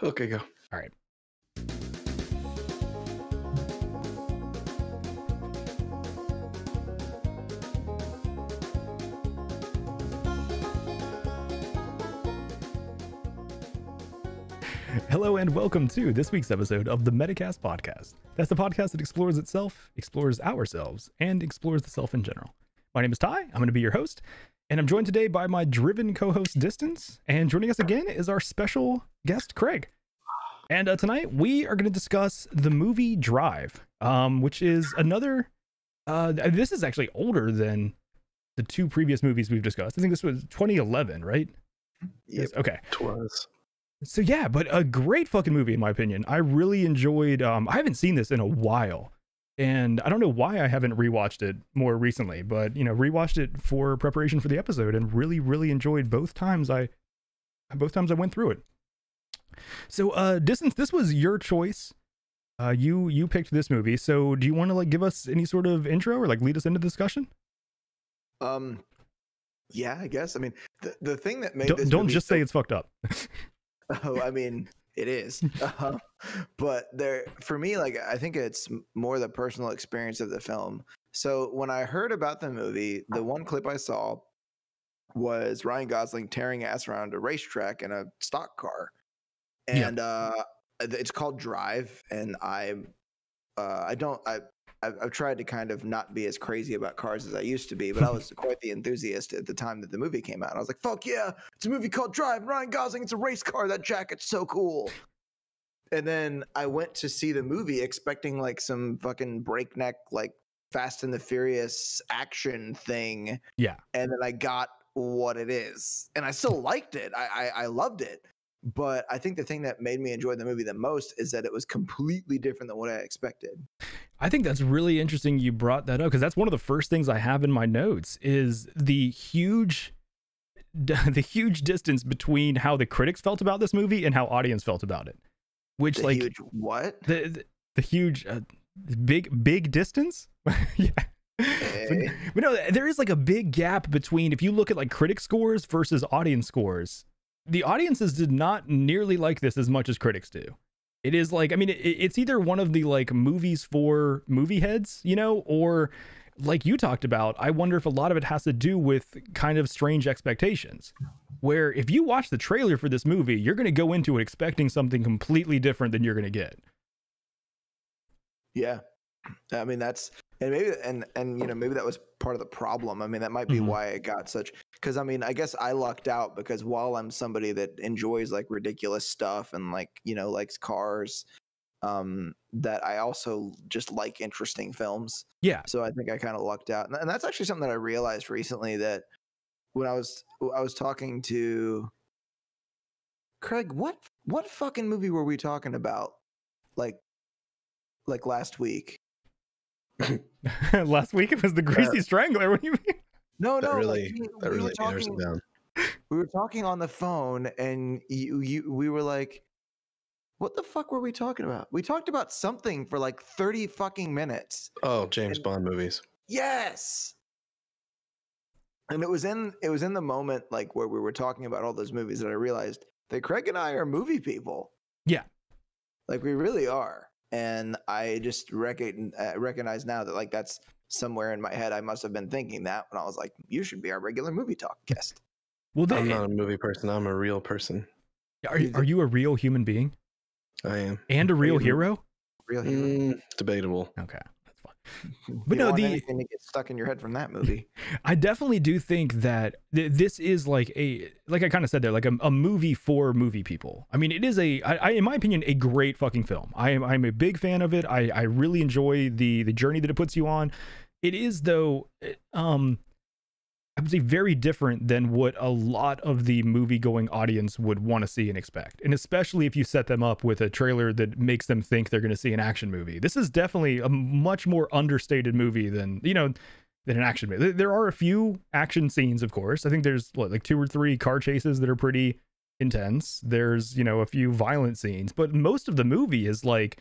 Okay, go. All right. Hello and welcome to this week's episode of the Metacast podcast. That's the podcast that explores itself, explores ourselves, and explores the self in general. My name is Ty. I'm going to be your host, and I'm joined today by my driven co-host Distance. And joining us again is our special guest Craig. And tonight we are going to discuss the movie Drive, which is another. This is actually older than the two previous movies we've discussed. I think this was 2011, right? Yep. Okay. It was. So yeah, but a great fucking movie in my opinion. I really enjoyed. I haven't seen this in a while, and I don't know why I haven't rewatched it more recently. But you know, rewatched it for preparation for the episode, and really enjoyed both times I went through it. So, Distance, this was your choice. You picked this movie. So, do you want to like give us any sort of intro or like lead us into the discussion? Yeah, I guess. I mean, the thing that made don't just say it's fucked up. Oh, I mean, it is. But for me, like, I think it's more the personal experience of the film. So when I heard about the movie, the one clip I saw was Ryan Gosling tearing ass around a racetrack in a stock car, and it's called Drive. And I've tried to kind of not be as crazy about cars as I used to be, but I was quite the enthusiast at the time that the movie came out. And I was like, fuck yeah, it's a movie called Drive, Ryan Gosling, it's a race car, that jacket's so cool. And then I went to see the movie expecting like some fucking breakneck, like Fast and the Furious action thing. Yeah. And then I got what it is. And I still liked it. I loved it. But I think the thing that made me enjoy the movie the most is that it was completely different than what I expected. I think that's really interesting you brought that up, because that's one of the first things I have in my notes is the huge distance between how the critics felt about this movie and how audience felt about it. Which the like huge what? The huge big distance? Yeah. Hey. But no, there is like a big gap between, if you look at like critic scores versus audience scores, the audiences did not nearly like this as much as critics do. It is like, I mean, it's either one of the like movies for movie heads, you know, or like you talked about, I wonder if a lot of it has to do with kind of strange expectations, where if you watch the trailer for this movie, you're going to go into it expecting something completely different than you're going to get. Yeah. I mean, that's, and maybe, and you know, maybe that was part of the problem. I mean, that might be why it got such, because I mean, I guess I lucked out because while I'm somebody that enjoys like ridiculous stuff and like, you know, likes cars, that I also just like interesting films. Yeah. So I think I kind of lucked out. And that's actually something that I realized recently, that when I was talking to Craig, what fucking movie were we talking about? Like last week. Last week it was the Greasy Strangler. What do you mean? No, That really were narrows it down. we were talking on the phone, and we were like, what the fuck were we talking about? We talked about something for like 30 fucking minutes. Oh, James Bond movies. Yes. And it was in the moment like where we were talking about all those movies that I realized that Craig and I are movie people. Yeah. Like we really are. And I just recognize now that like that's somewhere in my head. I must have been thinking that when I was like, you should be our regular movie talk guest. Well, I'm not a movie person. I'm a real person. Are you a real human being? I am. And a real hero? Real hero. Debatable. Okay, that's fine. You But no, don't want anything to get stuck in your head from that movie. I definitely do think that this is like like I kind of said there, like a movie for movie people. I mean, it is in my opinion, a great fucking film. I'm a big fan of it. I really enjoy the journey that it puts you on. It is though, I would say very different than what a lot of the movie-going audience would want to see and expect. And especially if you set them up with a trailer that makes them think they're going to see an action movie. This is definitely a much more understated movie than an action movie. There are a few action scenes, of course. I think there's like 2 or 3 car chases that are pretty intense. There's, a few violent scenes, but most of the movie is like,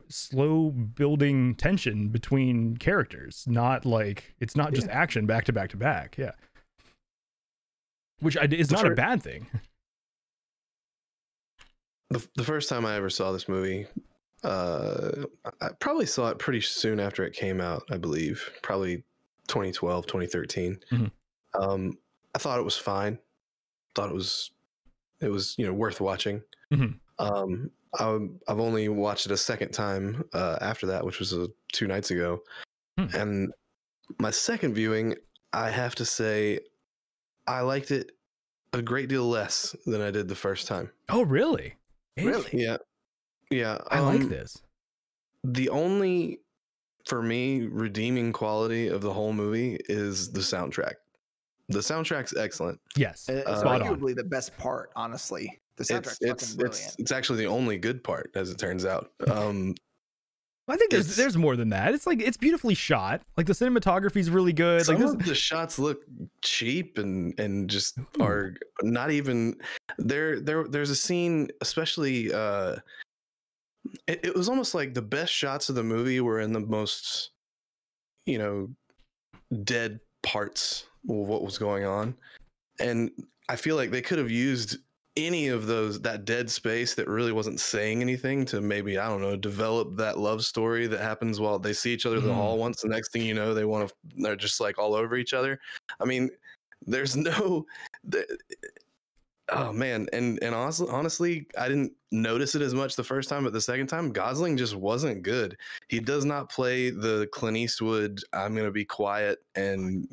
slow building tension between characters. Not like, it's not just action back to back to back. Yeah. Which is not a bad thing. the first time I ever saw this movie, I probably saw it pretty soon after it came out, I believe, probably 2012, 2013. I thought it was fine. Thought it was worth watching. I've only watched it a second time after that, which was 2 nights ago. And my second viewing, I have to say, I liked it a great deal less than I did the first time. Oh, really? Yeah. I like this. The only, for me, redeeming quality of the whole movie is the soundtrack. The soundtrack's excellent. Yes, it's arguably the best part, honestly. The soundtrack's fucking brilliant. It's actually the only good part, as it turns out. I think there's more than that. It's like, it's beautifully shot. Like the cinematography is really good. Some like of the shots look cheap and just are not even there. There's a scene, especially it was almost like the best shots of the movie were in the most, dead parts of what was going on. And I feel like they could have used any of that dead space that really wasn't saying anything to maybe, I don't know, develop that love story that happens while they see each other in the hall once. The next thing you know, they're just like all over each other. I mean, there's no, oh man. And honestly, I didn't notice it as much the first time, but the second time, Gosling just wasn't good. He does not play the Clint Eastwood, I'm going to be quiet and,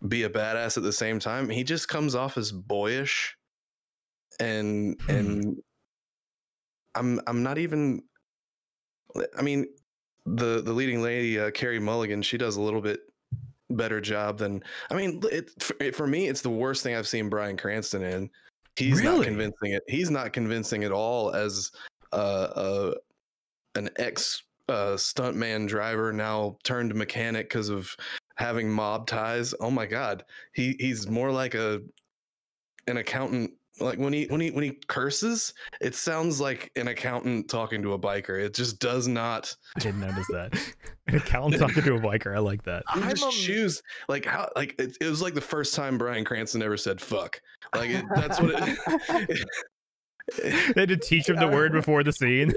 be a badass at the same time. He just comes off as boyish, and I'm not even. I mean, the leading lady, Carey Mulligan, she does a little bit better job than. I mean, for me, it's the worst thing I've seen Bryan Cranston in. He's not convincing it. He's not convincing at all as an ex stuntman driver now turned mechanic because of having mob ties. Oh my God, he's more like an accountant. Like when he curses, it sounds like an accountant talking to a biker. It just does not. I didn't notice that. An accountant talking to a biker. I like that. I just choose like how like it was like the first time Bryan Cranston ever said fuck. Like that's what it. They had to teach him the word before the scene.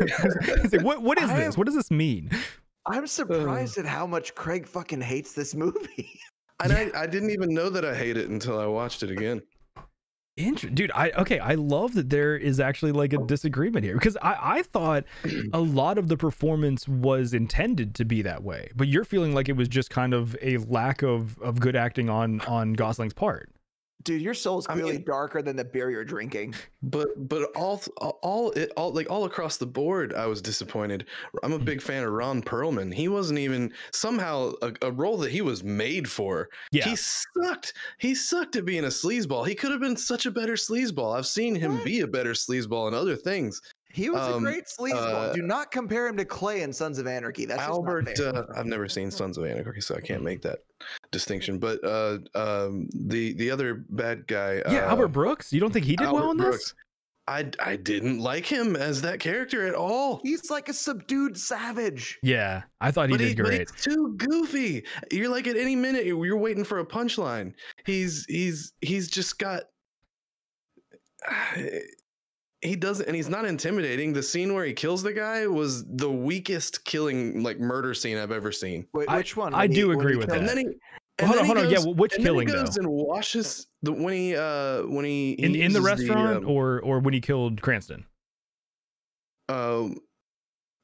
He's like, what is this? What does this mean? I'm surprised at how much Craig fucking hates this movie. And I didn't even know that I hate it until I watched it again. Dude, I love that there is actually like a disagreement here, because I thought a lot of the performance was intended to be that way, but you're feeling like it was just kind of a lack of good acting on Gosling's part. Dude, your soul's clearly darker than the beer you're drinking. But all across the board, I was disappointed. I'm a big fan of Ron Perlman. He wasn't even somehow a role that he was made for. Yeah. He sucked. He sucked at being a sleazeball. He could have been such a better sleazeball. I've seen him be a better sleazeball in other things. He was a great sleazeball. Do not compare him to Clay in Sons of Anarchy. That's Albert. I've never seen Sons of Anarchy, so I can't make that distinction. But the other bad guy, Albert Brooks. You don't think he did well in this? I didn't like him as that character at all. He's like a subdued savage. Yeah, I thought he did great. But he's too goofy. You're like at any minute you're waiting for a punchline. He's just got. He doesn't, and he's not intimidating. The scene where he kills the guy was the weakest killing, like murder scene I've ever seen. Wait, which one? I do agree with that. And then he, hold on. Yeah, which killing though? He goes and washes when he in the restaurant or when he killed Cranston. In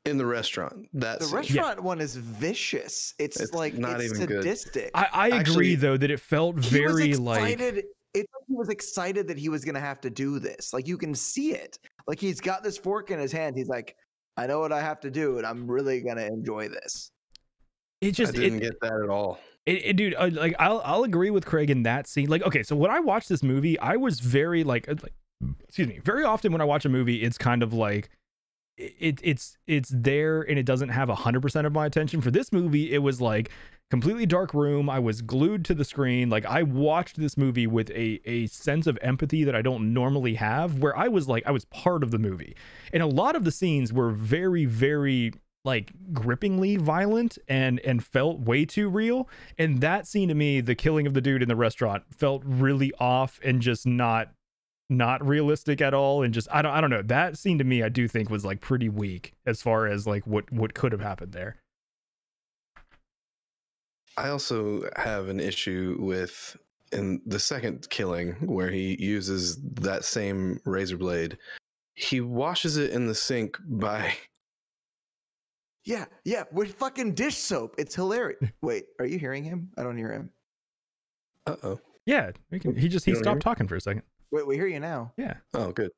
the restaurant. The restaurant one is vicious. It's like not even sadistic. Good. I agree though that it felt very like. It's like he was excited that he was going to have to do this. Like you can see it. Like he's got this fork in his hand. He's like, I know what I have to do, and I'm really going to enjoy this. It just I didn't get that at all. Dude, like I'll agree with Craig in that scene. Like, okay, so when I watched this movie, I was very very often when I watch a movie, it's kind of like it's there and it doesn't have 100% of my attention. For this movie, it was like completely dark room. I was glued to the screen. Like I watched this movie with a sense of empathy that I don't normally have, where I was part of the movie. And a lot of the scenes were very, very like grippingly violent and felt way too real. And that scene to me, the killing of the dude in the restaurant, felt really off and just not not realistic at all, and just I don't know. That scene to me, I do think was like pretty weak as far as like what could have happened there. I also have an issue with in the second killing where he uses that same razor blade. He washes it in the sink by Yeah, with fucking dish soap. It's hilarious. Wait, are you hearing him? I don't hear him. Uh-oh. Yeah, he stopped talking for a second. Wait, we hear you now. Yeah. Oh, good.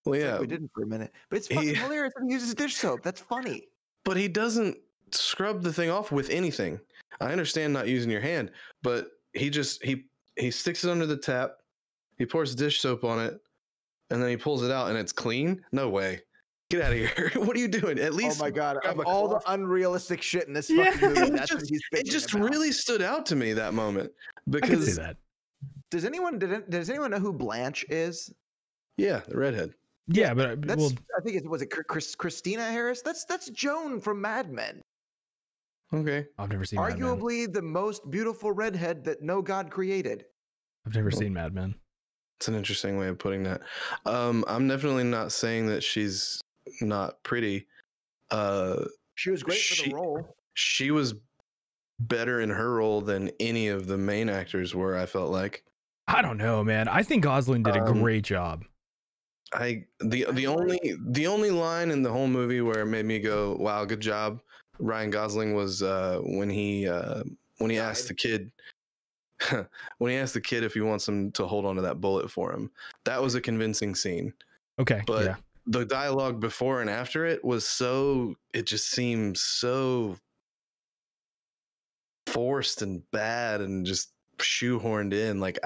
Well, yeah. We didn't for a minute. But it's fucking hilarious when he uses dish soap. That's funny. But he doesn't scrub the thing off with anything. I understand not using your hand, but he sticks it under the tap, he pours dish soap on it, and then he pulls it out and it's clean? No way. Get out of here. What are you doing? At least oh my god, of all the unrealistic shit in this Yeah. fucking movie, that's what he's it just about. really stood out to me that moment. I can Because see that. Does anyone know who Blanche is? yeah, the redhead. Yeah, but That's well, I think was it Christina Harris? That's Joan from Mad Men. Okay. I've never seen Mad Men. Arguably the most beautiful redhead that no god created. I've never seen Mad Men. It's an interesting way of putting that. I'm definitely not saying that she's not pretty. She was great for the role. She was better in her role than any of the main actors were, I felt like. I don't know, man. I think Gosling did a great job. The only line in the whole movie where it made me go, "Wow, good job, Ryan Gosling," was when he asked the kid if he wants him to hold onto that bullet for him. That was a convincing scene. Okay, but yeah. the dialogue before and after it just seemed so forced and bad and just shoehorned in. Like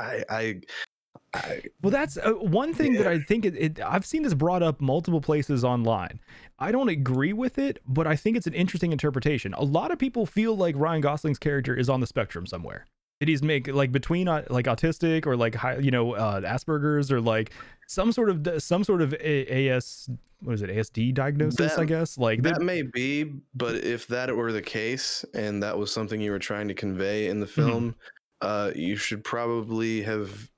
Well, that's one thing that I think I've seen this brought up multiple places online. I don't agree with it, but I think it's an interesting interpretation. A lot of people feel like Ryan Gosling's character is on the spectrum somewhere. That he's between like autistic or like Asperger's or like some sort of ASD diagnosis, I guess. Like that may be, but if that were the case and that was something you were trying to convey in the film, you should probably have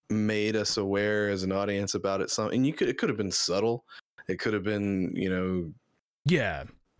made us aware as an audience about it. And it could have been subtle. It could have been,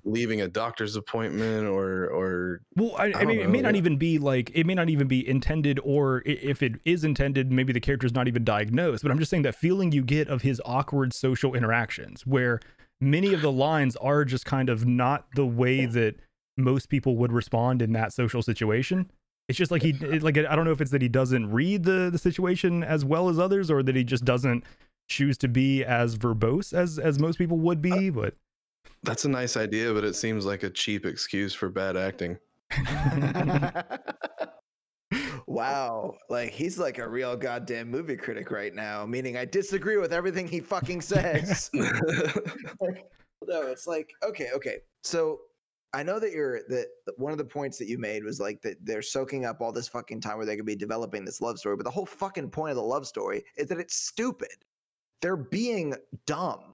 leaving a doctor's appointment or I mean, it may not even be intended, or if it is intended, maybe the character's not even diagnosed. But I'm just saying that feeling you get of his awkward social interactions, where many of the lines are just kind of not the way that most people would respond in that social situation. It's just like I don't know if it's that he doesn't read the situation as well as others, or that he just doesn't choose to be as verbose as most people would be. But that's a nice idea, but it seems like a cheap excuse for bad acting. Wow, like he's like a real goddamn movie critic right now, meaning I disagree with everything he fucking says. No, it's like okay. So I know that one of the points that you made was like that they're soaking up all this fucking time where they could be developing this love story, but the whole fucking point of the love story is that it's stupid. They're being dumb.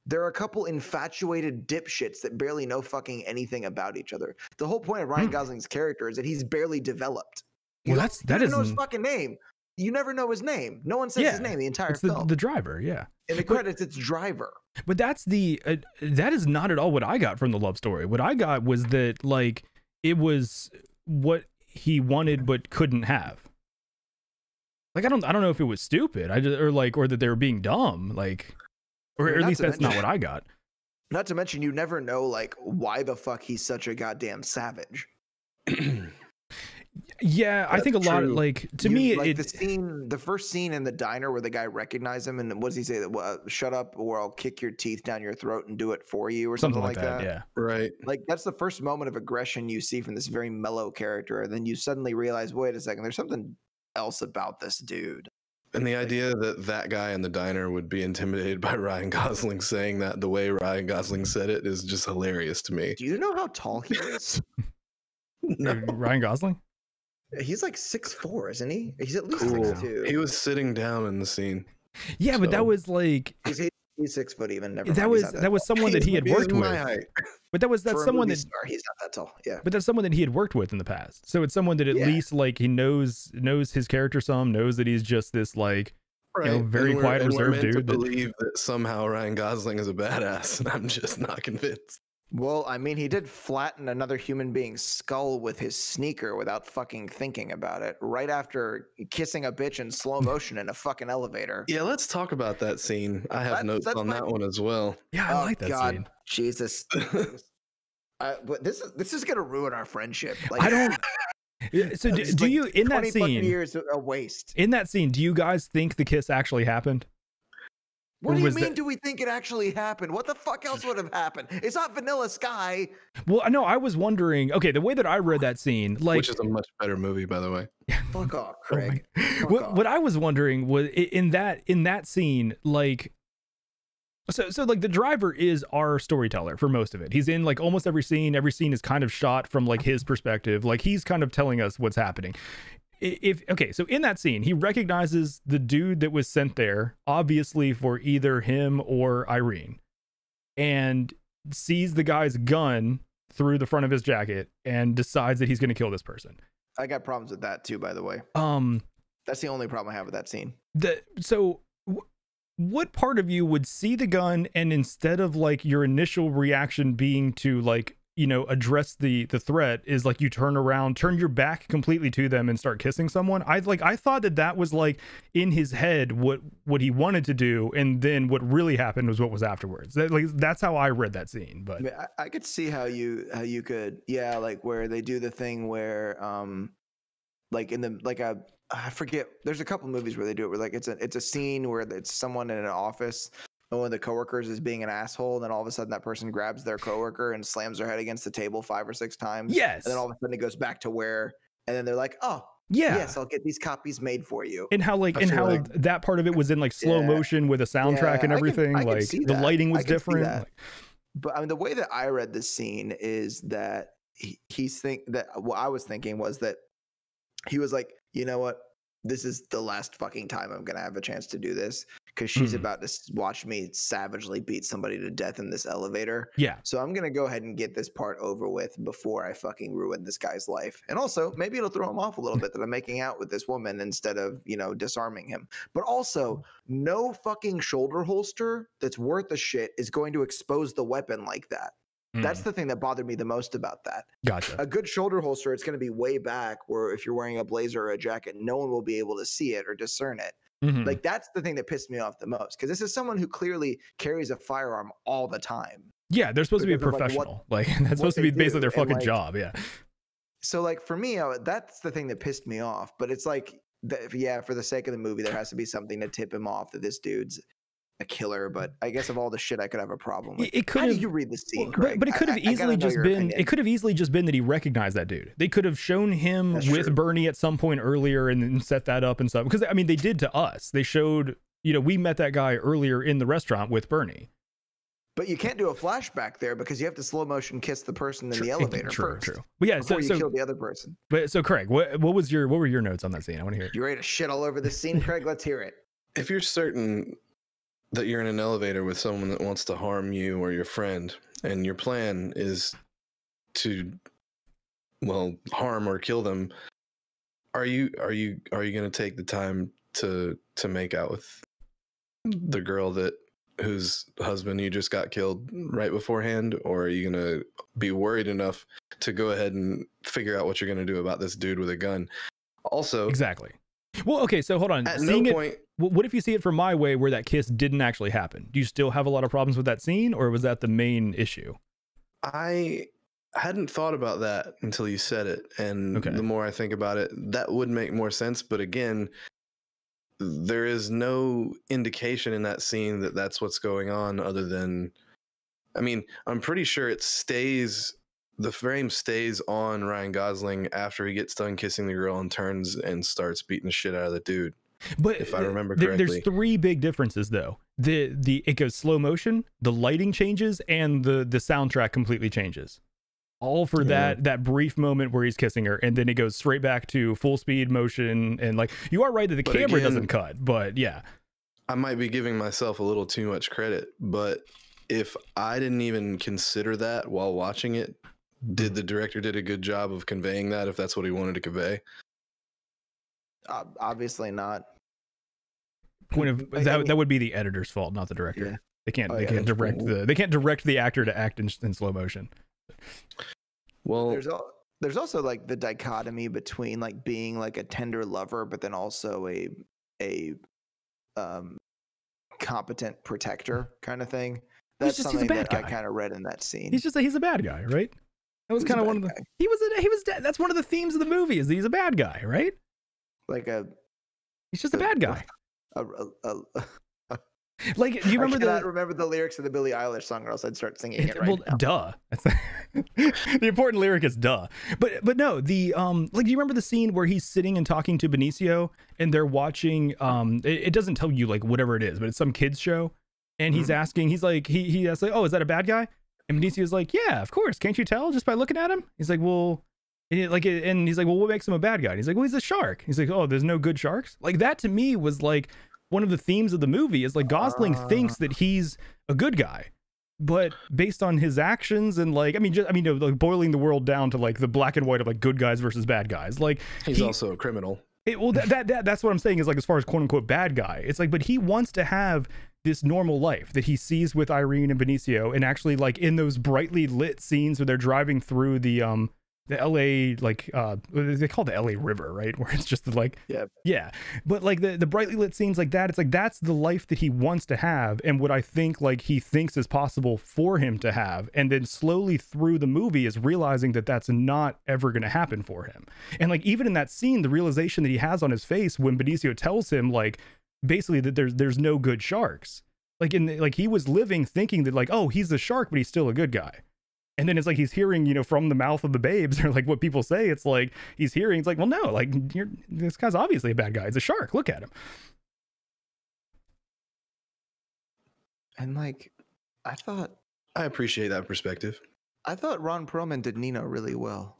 There are a couple infatuated dipshits that barely know fucking anything about each other. The whole point of Ryan Gosling's character is that he's barely developed. You don't know his fucking name. You never know his name. No one says his name the entire film. The driver, yeah. In the credits, it's driver. But that's that is not at all what I got from the love story. What I got was that like it was what he wanted but couldn't have. Like I don't know if it was stupid. Or that they were being dumb. Like, or at least that's not what I got. Not to mention, you never know like why the fuck he's such a goddamn savage. Yeah, I think a lot of like to me like the first scene in the diner where the guy recognized him and what does he say? Shut up or I'll kick your teeth down your throat and do it for you or something like that. Yeah, right. Like that's the first moment of aggression you see from this very mellow character, and then you suddenly realize, wait a second, there's something else about this dude. And the idea that guy in the diner would be intimidated by Ryan Gosling saying that the way Ryan Gosling said it is just hilarious to me. Do you know how tall he is? No. Ryan Gosling? He's like 6'4", isn't he? He's at least 6'2". He was sitting down in the scene. Yeah, but that was like he's 6 foot even. Never that mind, was someone that he had worked with. But that's someone that he's not that tall. Yeah. But that's someone that he had worked with in the past. So it's someone that at least like he knows his character some, knows that he's just this like Right. very quiet, and we're reserved meant to dude. believe that somehow Ryan Gosling is a badass, and I'm just not convinced. Well, I mean, he did flatten another human being's skull with his sneaker without fucking thinking about it, right after kissing a bitch in slow motion in a fucking elevator. Yeah, let's talk about that scene. I have notes on that one as well. Yeah, I like that scene. Jesus. But this is gonna ruin our friendship. Like, I don't. So do you in that scene? Years a waste. In that scene, do you guys think the kiss actually happened? What do you mean? Do we think it actually happened? What the fuck else would have happened? It's not Vanilla Sky. Well, I know. I was wondering. Okay, the way that I read that scene, like, which is a much better movie, by the way. Fuck off, Craig. What I was wondering was in that scene, like, so like the driver is our storyteller for most of it. He's in like almost every scene. Every scene is kind of shot from like his perspective. Like he's kind of telling us what's happening. So in that scene, he recognizes the dude that was sent there, obviously for either him or Irene, and sees the guy's gun through the front of his jacket and decides that he's going to kill this person. I got problems with that too, by the way. That's the only problem I have with that scene. What part of you would see the gun and instead of like your initial reaction being to like, you know, address the threat is like you turn around, turn your back completely to them and start kissing someone? I thought that was like in his head what he wanted to do, and then what really happened was what was afterwards. That's how I read that scene. But I mean, I could see how you could, yeah, like where they do the thing where like in the like a I forget, there's a couple movies where they do it where like it's a scene where it's someone in an office and one of the coworkers is being an asshole, and then all of a sudden that person grabs their coworker and slams their head against the table 5 or 6 times. Yes. And then all of a sudden it goes back to where, and then they're like, oh yeah, yes, I'll get these copies made for you. And how that part of it was in like slow motion with a soundtrack and everything. Like the lighting was different. But I mean, the way that I read this scene is that what I was thinking was that he was like, you know what? This is the last fucking time I'm going to have a chance to do this, because she's about to watch me savagely beat somebody to death in this elevator. Yeah. So I'm going to go ahead and get this part over with before I fucking ruin this guy's life. And also, maybe it'll throw him off a little bit that I'm making out with this woman instead of, you know, disarming him. But also, no fucking shoulder holster that's worth a shit is going to expose the weapon like that. That's the thing that bothered me the most about that. Gotcha. A good shoulder holster, it's going to be way back where if you're wearing a blazer or a jacket, no one will be able to see it or discern it. Like, that's the thing that pissed me off the most, because this is someone who clearly carries a firearm all the time. Yeah, they're supposed to be a professional. Like that's supposed to be basically their fucking job. Yeah. So, like, for me, that's the thing that pissed me off. But it's like, yeah, for the sake of the movie, there has to be something to tip him off that this dude's a killer. But I guess of all the shit I could have a problem with. How did you read the scene, Craig? But it could have easily just been. It could have easily just been that he recognized that dude. They could have shown him with Bernie at some point earlier and then set that up and stuff. Because I mean, they did to us. They showed, you know, we met that guy earlier in the restaurant with Bernie. But you can't do a flashback there because you have to slow motion kiss the person in the elevator first. True. But yeah, before you kill the other person. But so, Craig, what were your notes on that scene? I want to hear it. You ready to shit all over this scene, Craig? Let's hear it. If you're certain that you're in an elevator with someone that wants to harm you or your friend, and your plan is to, well, harm or kill them, are you going to take the time to make out with the girl whose husband you just got killed right beforehand, or are you going to be worried enough to go ahead and figure out what you're going to do about this dude with a gun? Also, exactly. Well, okay, so hold on. At no point, what if you see it from my way where that kiss didn't actually happen? Do you still have a lot of problems with that scene, or was that the main issue? I hadn't thought about that until you said it, and the more I think about it, that would make more sense. But again, there is no indication in that scene that that's what's going on, other than, I mean, I'm pretty sure the frame stays on Ryan Gosling after he gets done kissing the girl and turns and starts beating the shit out of the dude. But if I remember correctly, there's 3 big differences though. It goes slow motion, the lighting changes, and the soundtrack completely changes. All for that brief moment where he's kissing her, and then it goes straight back to full speed motion. And like, you are right that the camera doesn't cut, but yeah, I might be giving myself a little too much credit. But if I didn't even consider that while watching it, did the director did a good job of conveying that, if that's what he wanted to convey? Obviously not. point of that would be the editor's fault, not the director. Yeah. They can't direct the actor to act in slow motion. Well, there's also like the dichotomy between like being like a tender lover, but then also a competent protector kind of thing. That's something that I kind of read in that scene. He's a bad guy, right? That was kind of one of the. He was. That's one of the themes of the movie is that he's a bad guy, right? Like he's just a bad guy. Like, do you remember I remember the lyrics of the Billie Eilish song, or else I'd start singing it right now. Duh. The important lyric is duh. But no, the like, do you remember the scene where he's sitting and talking to Benicio, and they're watching it doesn't tell you like whatever it is, but it's some kids show, and he's asking, he's like, he asks like, oh, is that a bad guy? And Benicio's like, yeah, of course. Can't you tell just by looking at him? He's like, well, and he's like, well, what makes him a bad guy? And he's like, well, he's a shark. He's like, oh, there's no good sharks. Like, that to me was like one of the themes of the movie is like Gosling thinks that he's a good guy, but based on his actions and like, like boiling the world down to like the black and white of like good guys versus bad guys. Like he's also a criminal. That's what I'm saying is like, as far as quote unquote bad guy, it's like, but he wants to have this normal life that he sees with Irene and Benicio, and actually like in those brightly lit scenes where they're driving through the LA, like they call it the LA River, right? Where it's just like, yeah. But like the brightly lit scenes like that, it's like that's the life that he wants to have, and what I think like he thinks is possible for him to have, and then slowly through the movie is realizing that that's not ever going to happen for him. And like even in that scene, the realization that he has on his face when Benicio tells him like basically that there's no good sharks. Like he was living thinking that like, oh, he's a shark, but he's still a good guy. And then it's like he's hearing, from the mouth of the babes, or like what people say. It's like he's hearing. It's like, well, no, like this guy's obviously a bad guy. He's a shark. Look at him. And like, I appreciate that perspective. I thought Ron Perlman did Nino really well.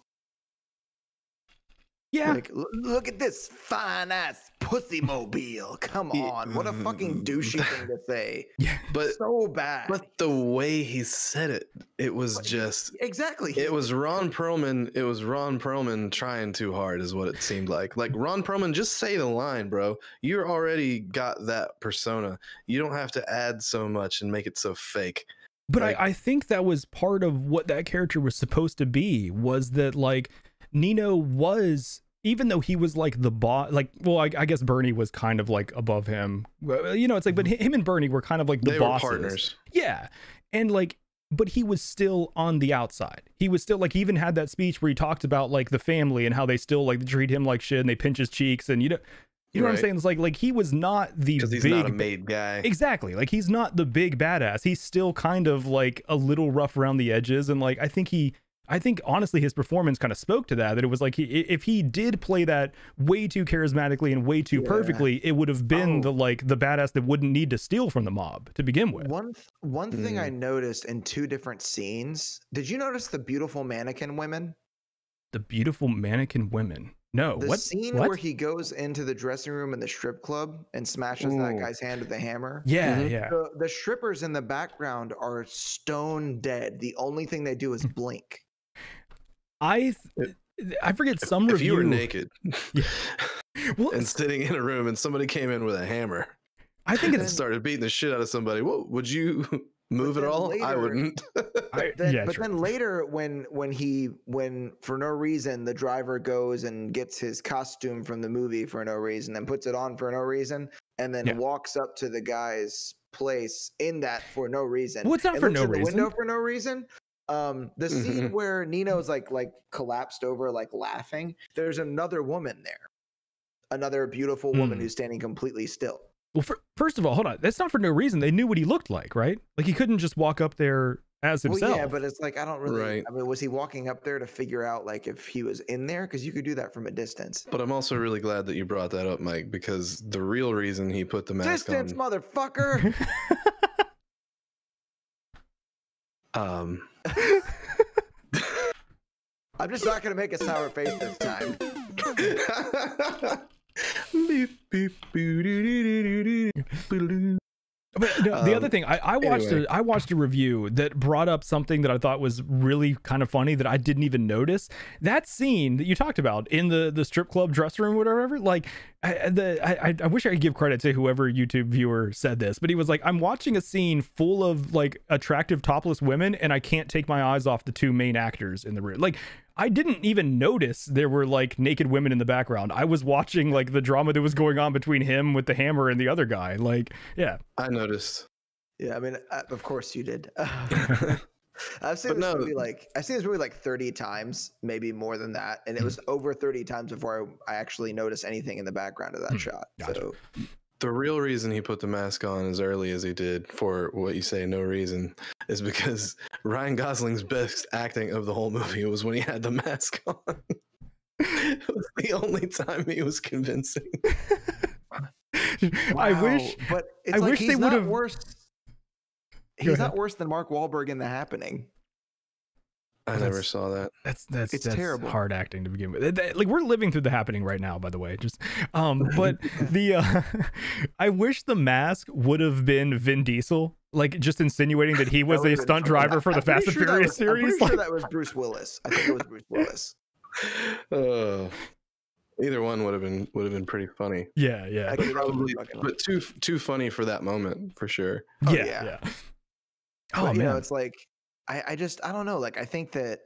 Yeah. Like, look at this fine ass pussy mobile. Come on. What a fucking douchey thing to say. Yeah. But so bad. But the way he said it was just exactly. It was Ron Perlman trying too hard is what it seemed like. Like Ron Perlman, just say the line, bro. You're already got that persona. You don't have to add so much and make it so fake. But like, I think that was part of what that character was supposed to be, was that like Nino was, even though he was like the boss, like, well, I guess Bernie was kind of like above him, it's like, but him and Bernie were kind of like the bosses. Were partners. Yeah. And like, but he was still on the outside. He was still like, he even had that speech where he talked about like the family and how they still like treat him like shit and they pinch his cheeks, and you know what I'm saying? It's like he was not the big, because he's not a made guy. Exactly. Like he's not the big badass. He's still kind of like a little rough around the edges. And like, I think honestly his performance kind of spoke to that it was like if he did play that way too charismatically and way too perfectly, it would have been the badass that wouldn't need to steal from the mob to begin with. One thing I noticed in two different scenes. Did you notice the beautiful mannequin women? The beautiful mannequin women? No. The scene where he goes into the dressing room in the strip club and smashes that guy's hand with a hammer. Yeah, yeah. The strippers in the background are stone dead. The only thing they do is blink. I forget some review. If you were naked and sitting in a room and somebody came in with a hammer, I think it started beating the shit out of somebody. What would you move at all? Later, I wouldn't. Then later, when for no reason the driver goes and gets his costume from the movie for no reason and puts it on for no reason, and then walks up to the guy's place in that for no reason. What's not for no reason? The window for no reason. The scene where Nino's like collapsed over, like laughing. There's another woman there, another beautiful woman who's standing completely still. Well, first of all, hold on. That's not for no reason. They knew what he looked like, right? Like he couldn't just walk up there as himself. Well, yeah, but it's like I don't really. Right. I mean, was he walking up there to figure out like if he was in there? Because you could do that from a distance. But I'm also really glad that you brought that up, Mike, because the real reason he put the mask on, motherfucker. I'm just not gonna make a sour face this time. But no, the other thing, I watched a review that brought up something that I thought was really kind of funny that I didn't even notice. That scene that you talked about in the strip club dressing room, whatever. Like, I wish I could give credit to whoever YouTube viewer said this, but he was like, "I'm watching a scene full of like attractive topless women, and I can't take my eyes off the two main actors in the room." Like, I didn't even notice there were like naked women in the background. I was watching like the drama that was going on between him with the hammer and the other guy. Like, yeah, I noticed. Yeah, I mean, of course you did. I've seen this movie like 30 times, maybe more than that, and it was over 30 times before I actually noticed anything in the background of that shot. Gotcha. So The real reason he put the mask on as early as he did, for what you say, no reason, is because Ryan Gosling's best acting of the whole movie was when he had the mask on. It was the only time he was convincing. wow. I wish they would have worse. He's not worse than Mark Wahlberg in The Happening. I never saw that. That's terrible. Hard acting to begin with. Like, we're living through The Happening right now, by the way. Just but the I wish the mask would have been Vin Diesel, like just insinuating that he was a stunt driver for the Fast and Furious series. I'm pretty sure that was Bruce Willis. I think it was Bruce Willis. Either one would have been pretty funny. Yeah. Probably, but too funny for that moment, for sure. Yeah. Oh, man. You know, it's like I don't know. Like, I think that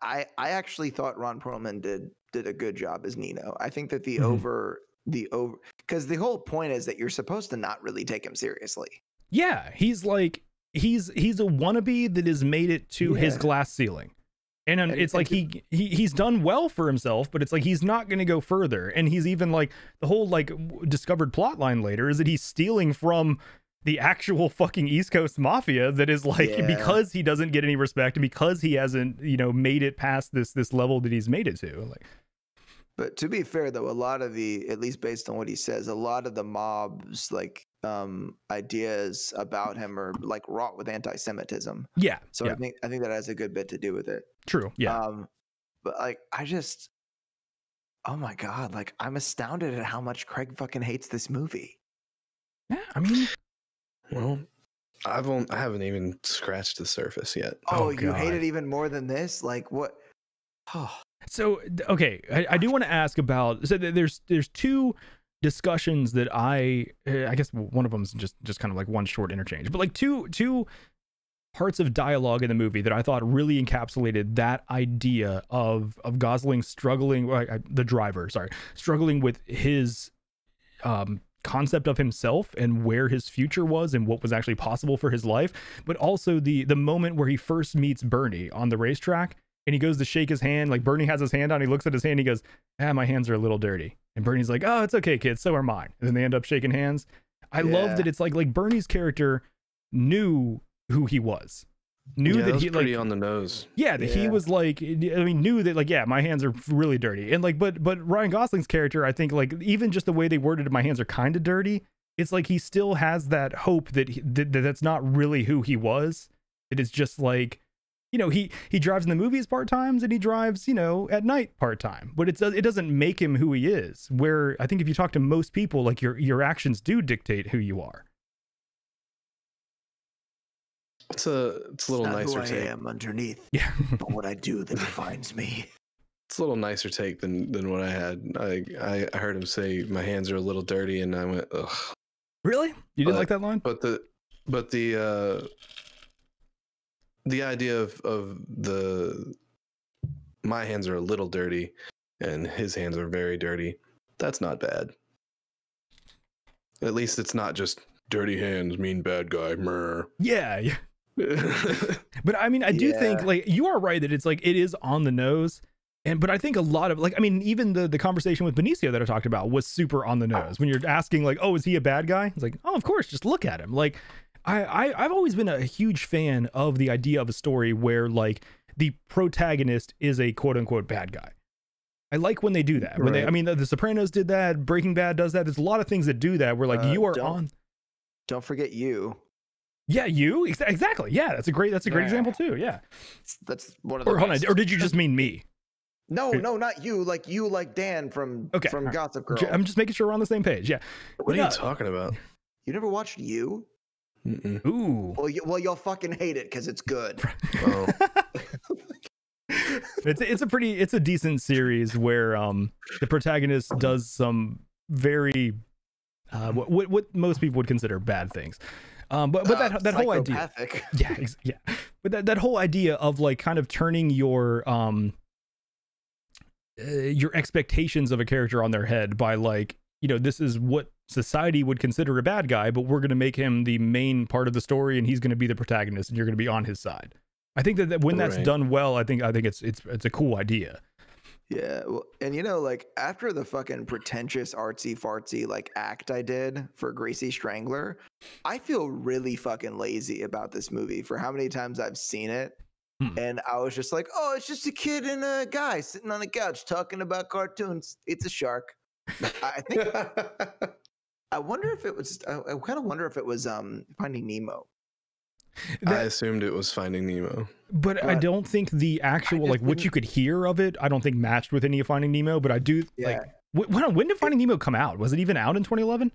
I actually thought Ron Perlman did a good job as Nino. I think that because the whole point is that you're supposed to not really take him seriously. Yeah, he's like he's a wannabe that has made it to his glass ceiling. And it's like he's done well for himself, but it's like he's not going to go further. And he's even like the whole like discovered plot line later is that he's stealing from the actual fucking East Coast mafia that is like because he doesn't get any respect and because he hasn't, you know, made it past this level that he's made it to. Like, but to be fair though, a lot of at least based on what he says, a lot of the mob's like ideas about him are like wrought with anti-Semitism. Yeah. So I think that has a good bit to do with it. True. Yeah. But like oh my God, like I'm astounded at how much Craig fucking hates this movie. Yeah, I mean, well, I haven't even scratched the surface yet. Oh, you hate it even more than this? Like what? Oh. So okay, I do want to ask about. So there's two discussions that I guess one of them is just kind of like one short interchange, but like two parts of dialogue in the movie that I thought really encapsulated that idea of Gosling struggling, the driver, struggling with his concept of himself and where his future was and what was actually possible for his life, but also the moment where he first meets Bernie on the racetrack and he goes to shake his hand, like Bernie has his hand on, he looks at his hand, he goes, my hands are a little dirty. And Bernie's like, oh, it's okay, kid, so are mine. And then they end up shaking hands. I love that it's like Bernie's character knew who he was. Knew that he pretty like on the nose. Yeah, that he was like, I mean, knew that like, my hands are really dirty. And like, but Ryan Gosling's character, I think like even just the way they worded my hands are kind of dirty. It's like he still has that hope that that's not really who he was. It is just like, you know, he drives in the movies part-time and he drives, you know, at night part-time, but it doesn't make him who he is. Where I think if you talk to most people, like your actions do dictate who you are. It's a little nicer take. I am underneath. Yeah. But what I do that defines me. It's a little nicer take than what I had. I heard him say my hands are a little dirty, and I went, ugh. Really? You didn't like that line? But the idea of my hands are a little dirty and his hands are very dirty, that's not bad. At least it's not just dirty hands mean bad guy. Murr. Yeah. But I mean, I do think like you are right that it's like it is on the nose. But I think a lot of like, I mean, even the conversation with Benicio that I talked about was super on the nose. When you're asking like, oh, is he a bad guy? It's like, oh, of course, just look at him. Like I've always been a huge fan of the idea of a story where like the protagonist is a quote unquote bad guy. I like when they do that. When I mean, the Sopranos did that. Breaking Bad does that. There's a lot of things that do that where like you are on. Don't forget You. Yeah, You. Exactly. Yeah, that's a great example too. Yeah. That's one of the. Or did you just mean me? No, not you. Like you, like Dan from Gossip Girl. I'm just making sure we're on the same page. Yeah. What are you talking about? You never watched You? Mm-mm. Ooh. Well, you'll fucking hate it because it's good. Oh. It's a decent series where the protagonist does some very what most people would consider bad things. But that whole idea, yeah, but that whole idea of like kind of turning your expectations of a character on their head by like, you know, this is what society would consider a bad guy, but we're going to make him the main part of the story and he's going to be the protagonist and you're going to be on his side. I think that when that's done well, I think it's a cool idea. Yeah, well, and you know, like after the fucking pretentious artsy fartsy like act I did for Gracie Strangler, I feel really fucking lazy about this movie for how many times I've seen it. And I was just like, oh, it's just a kid and a guy sitting on the couch talking about cartoons. It's a shark. I think. I wonder if it was. I kind of wonder if it was Finding Nemo. I assumed it was Finding Nemo, but I don't think the actual like what you could hear of it, I don't think matched with any of Finding Nemo. But I do like when did Finding Nemo come out? Was it even out in 2011?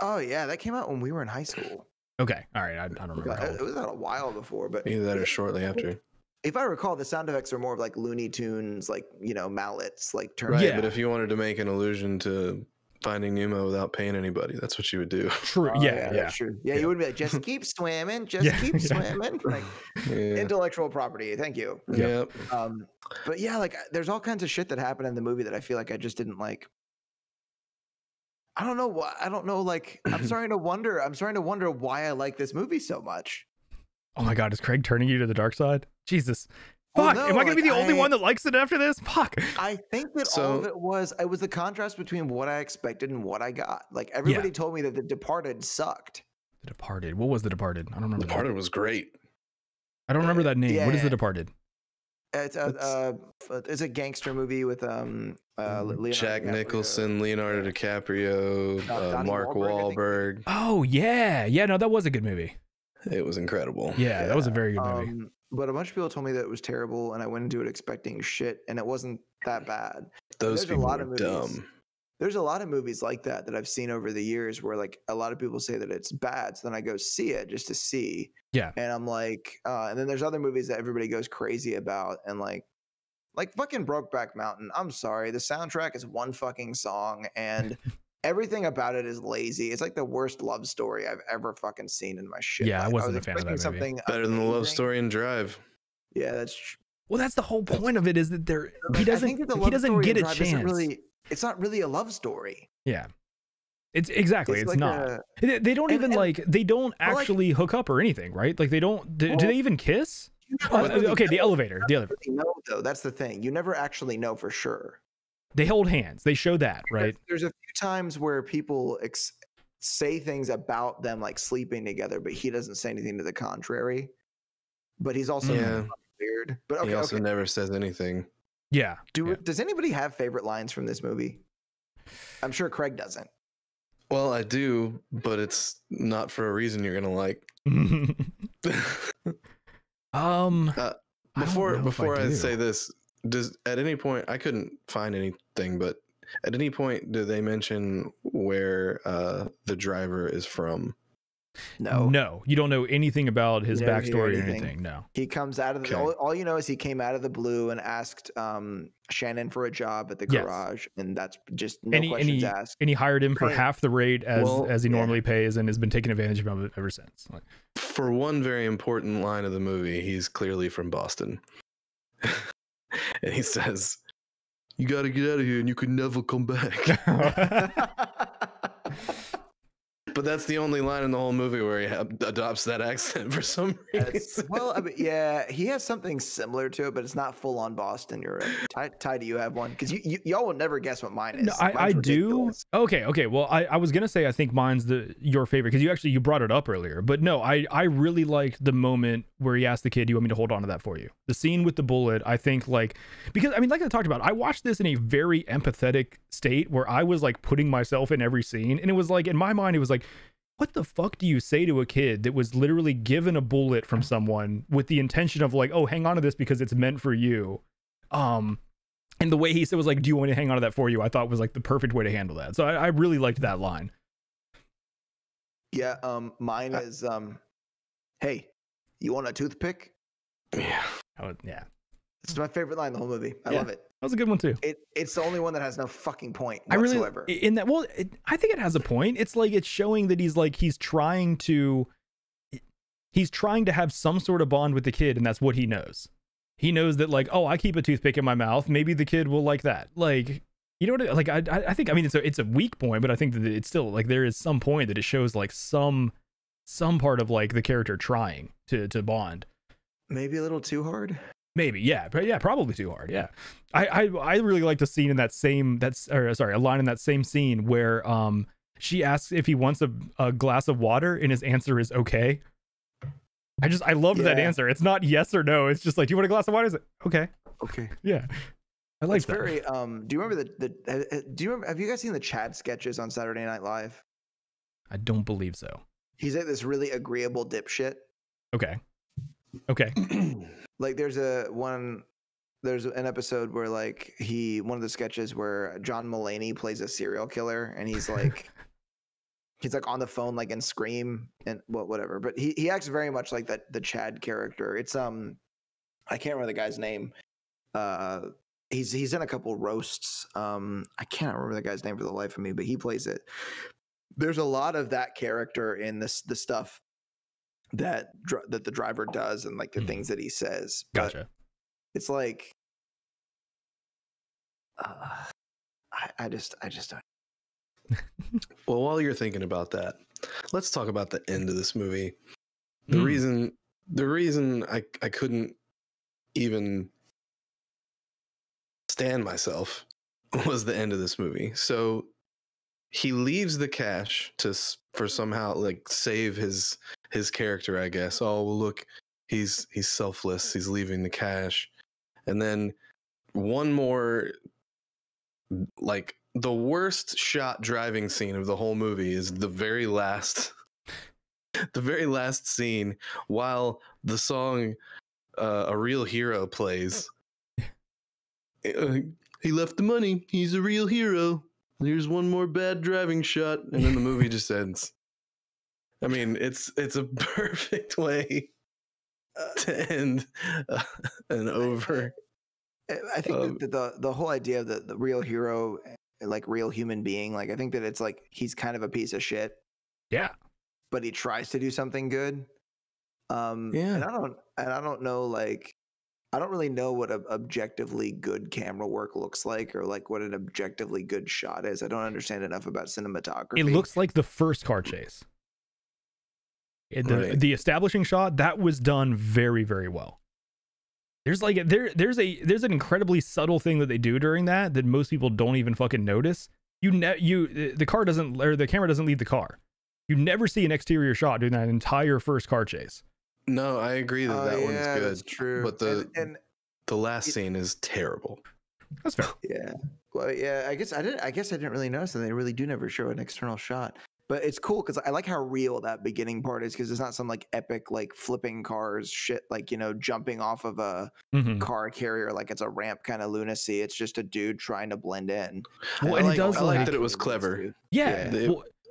Oh yeah, that came out when we were in high school. Okay, all right, I don't remember. It was out a while before, but either that or shortly after. If I recall, the sound effects are more of like Looney Tunes, like, you know, mallets, like turn. Right, but if you wanted to make an allusion to Finding Nemo without paying anybody, that's what you would do. True. Yeah. That's true. Yeah, you would be like, just keep swimming, keep swimming. Like intellectual property. Thank you. Yep. But yeah, like there's all kinds of shit that happened in the movie that I feel like I just didn't like. I don't know why. I don't know. Like, I'm starting to wonder why I like this movie so much. Oh my God, is Craig turning you to the dark side? Jesus. Fuck, am I going to be the only one that likes it after this? Fuck. I think that all of it was the contrast between what I expected and what I got. Like everybody told me that The Departed sucked. The Departed. What was The Departed? I don't remember. The Departed was great. I don't remember that name. Yeah. What is The Departed? It's a gangster movie with Jack Nicholson, Leonardo DiCaprio, Mark Wahlberg. Oh yeah, no, that was a good movie. It was incredible. Yeah, that was a very good movie. But a bunch of people told me that it was terrible, and I went into it expecting shit, and it wasn't that bad. Those people are dumb. There's a lot of movies like that I've seen over the years where like a lot of people say that it's bad, so then I go see it just to see. Yeah. And I'm like, and then there's other movies that everybody goes crazy about, and like fucking Brokeback Mountain. I'm sorry, the soundtrack is one fucking song, and everything about it is lazy. It's like the worst love story I've ever fucking seen in my shit. Yeah, I wasn't a fan of that movie. Something better than the love story in Drive. Yeah, that's true. Well, that's the whole point of it, is that he doesn't get a chance. It's not really a love story. Yeah. It's exactly. It's like not. They don't even they don't actually hook up or anything, right? Like they don't. Do they even kiss? Okay, the elevator. No, though that's the thing. You never actually know for sure. They hold hands. They show that, right? There's a few times where people say things about them like sleeping together, but he doesn't say anything to the contrary. But he's also weird. But he also never says anything. Yeah. Does anybody have favorite lines from this movie? I'm sure Craig doesn't. Well, I do, but it's not for a reason you're gonna like. Before I say this, at any point I couldn't find anything, but at any point do they mention where the driver is from? No, you don't know anything about his backstory or anything. No, he comes out of the. All you know is he came out of the blue and asked Shannon for a job at the garage, and that's just no questions asked. And he hired him for half the rate as he normally pays, and has been taking advantage of it ever since. For one very important line of the movie, he's clearly from Boston, and he says, "You got to get out of here, and you can never come back." But that's the only line in the whole movie where he adopts that accent for some reason. Well, I mean, yeah, he has something similar to it, but it's not full on Boston. You're right. Ty, do you have one? Because y'all will never guess what mine is. No, I do. Okay. Well, I was gonna say I think mine's your favorite because you brought it up earlier. But no, I really liked the moment where he asked the kid, "Do you want me to hold on to that for you?" The scene with the bullet. I think because I mean, like I talked about, I watched this in a very empathetic state where I was like putting myself in every scene, and it was like in my mind, it was like, what the fuck do you say to a kid that was literally given a bullet from someone with the intention of like, oh, hang on to this because it's meant for you? And the way he said was like, do you want me to hang on to that for you? I thought was like the perfect way to handle that. So I really liked that line. Yeah. Mine is hey, you want a toothpick? Yeah. Oh, yeah. It's my favorite line in the whole movie. I Yeah. love it. That was a good one too. It's the only one that has no fucking point I really whatsoever. in that. Well, I think it has a point. It's like it's showing that he's trying to have some sort of bond with the kid, and that's what he knows. He knows that, like, oh, I keep a toothpick in my mouth. Maybe the kid will like that. Like, you know what? Like, I think. I mean, it's a weak point, but I think that it's still like there is some point that it shows like some part of like the character trying to bond. Maybe a little too hard. Maybe, yeah, but yeah, probably too hard. Yeah, I really like the scene in that same a line in that same scene where she asks if he wants a glass of water, and his answer is okay. I loved that answer. It's not yes or no. It's just like, do you want a glass of water? It's like, okay. Okay. Yeah. I like that. Very do you remember have you guys seen the Chad sketches on Saturday Night Live? I don't believe so. He's like this really agreeable dipshit. Okay. Like there's an episode where like one of the sketches where John Mulaney plays a serial killer, and he's like he's like on the phone like in Scream and whatever, but he acts very much like the Chad character. It's I can't remember the guy's name. He's in a couple roasts. I can't remember the guy's name for the life of me, but he plays it. There's a lot of that character in the stuff that the driver does, and like the things that he says. Gotcha. But it's like I just don't. Well, while you're thinking about that, let's talk about the end of this movie. The reason I couldn't even stand myself was the end of this movie. So he leaves the cash for somehow like save his character, I guess. Oh, well, look, he's selfless. He's leaving the cash. And then one more, like, the worst shot driving scene of the whole movie is the very last scene while the song A Real Hero plays. He left the money. He's a real hero. Here's one more bad driving shot, and then the movie just ends. I mean, it's a perfect way to end an over. I think that the whole idea of the real hero, like real human being, like I think that it's like he's kind of a piece of shit. Yeah. But he tries to do something good. Yeah. And I don't know, like I don't really know what an objectively good camera work looks like, or like what an objectively good shot is. I don't understand enough about cinematography. It looks like the first car chase. The establishing shot that was done very, very well. There's like there's an incredibly subtle thing that they do during that most people don't even fucking notice. The car doesn't, or the camera doesn't leave the car. You never see an exterior shot during that entire first car chase. No, I agree that one's good. That's true. But the last scene is terrible. That's fair. Yeah. Well, yeah. I guess I didn't really notice that they really do never show an external shot. But it's cool because I like how real that beginning part is, because it's not some like epic like flipping cars shit, like, you know, jumping off of a car carrier like it's a ramp kind of lunacy. It's just a dude trying to blend in. Well, I like that it was clever. Yeah.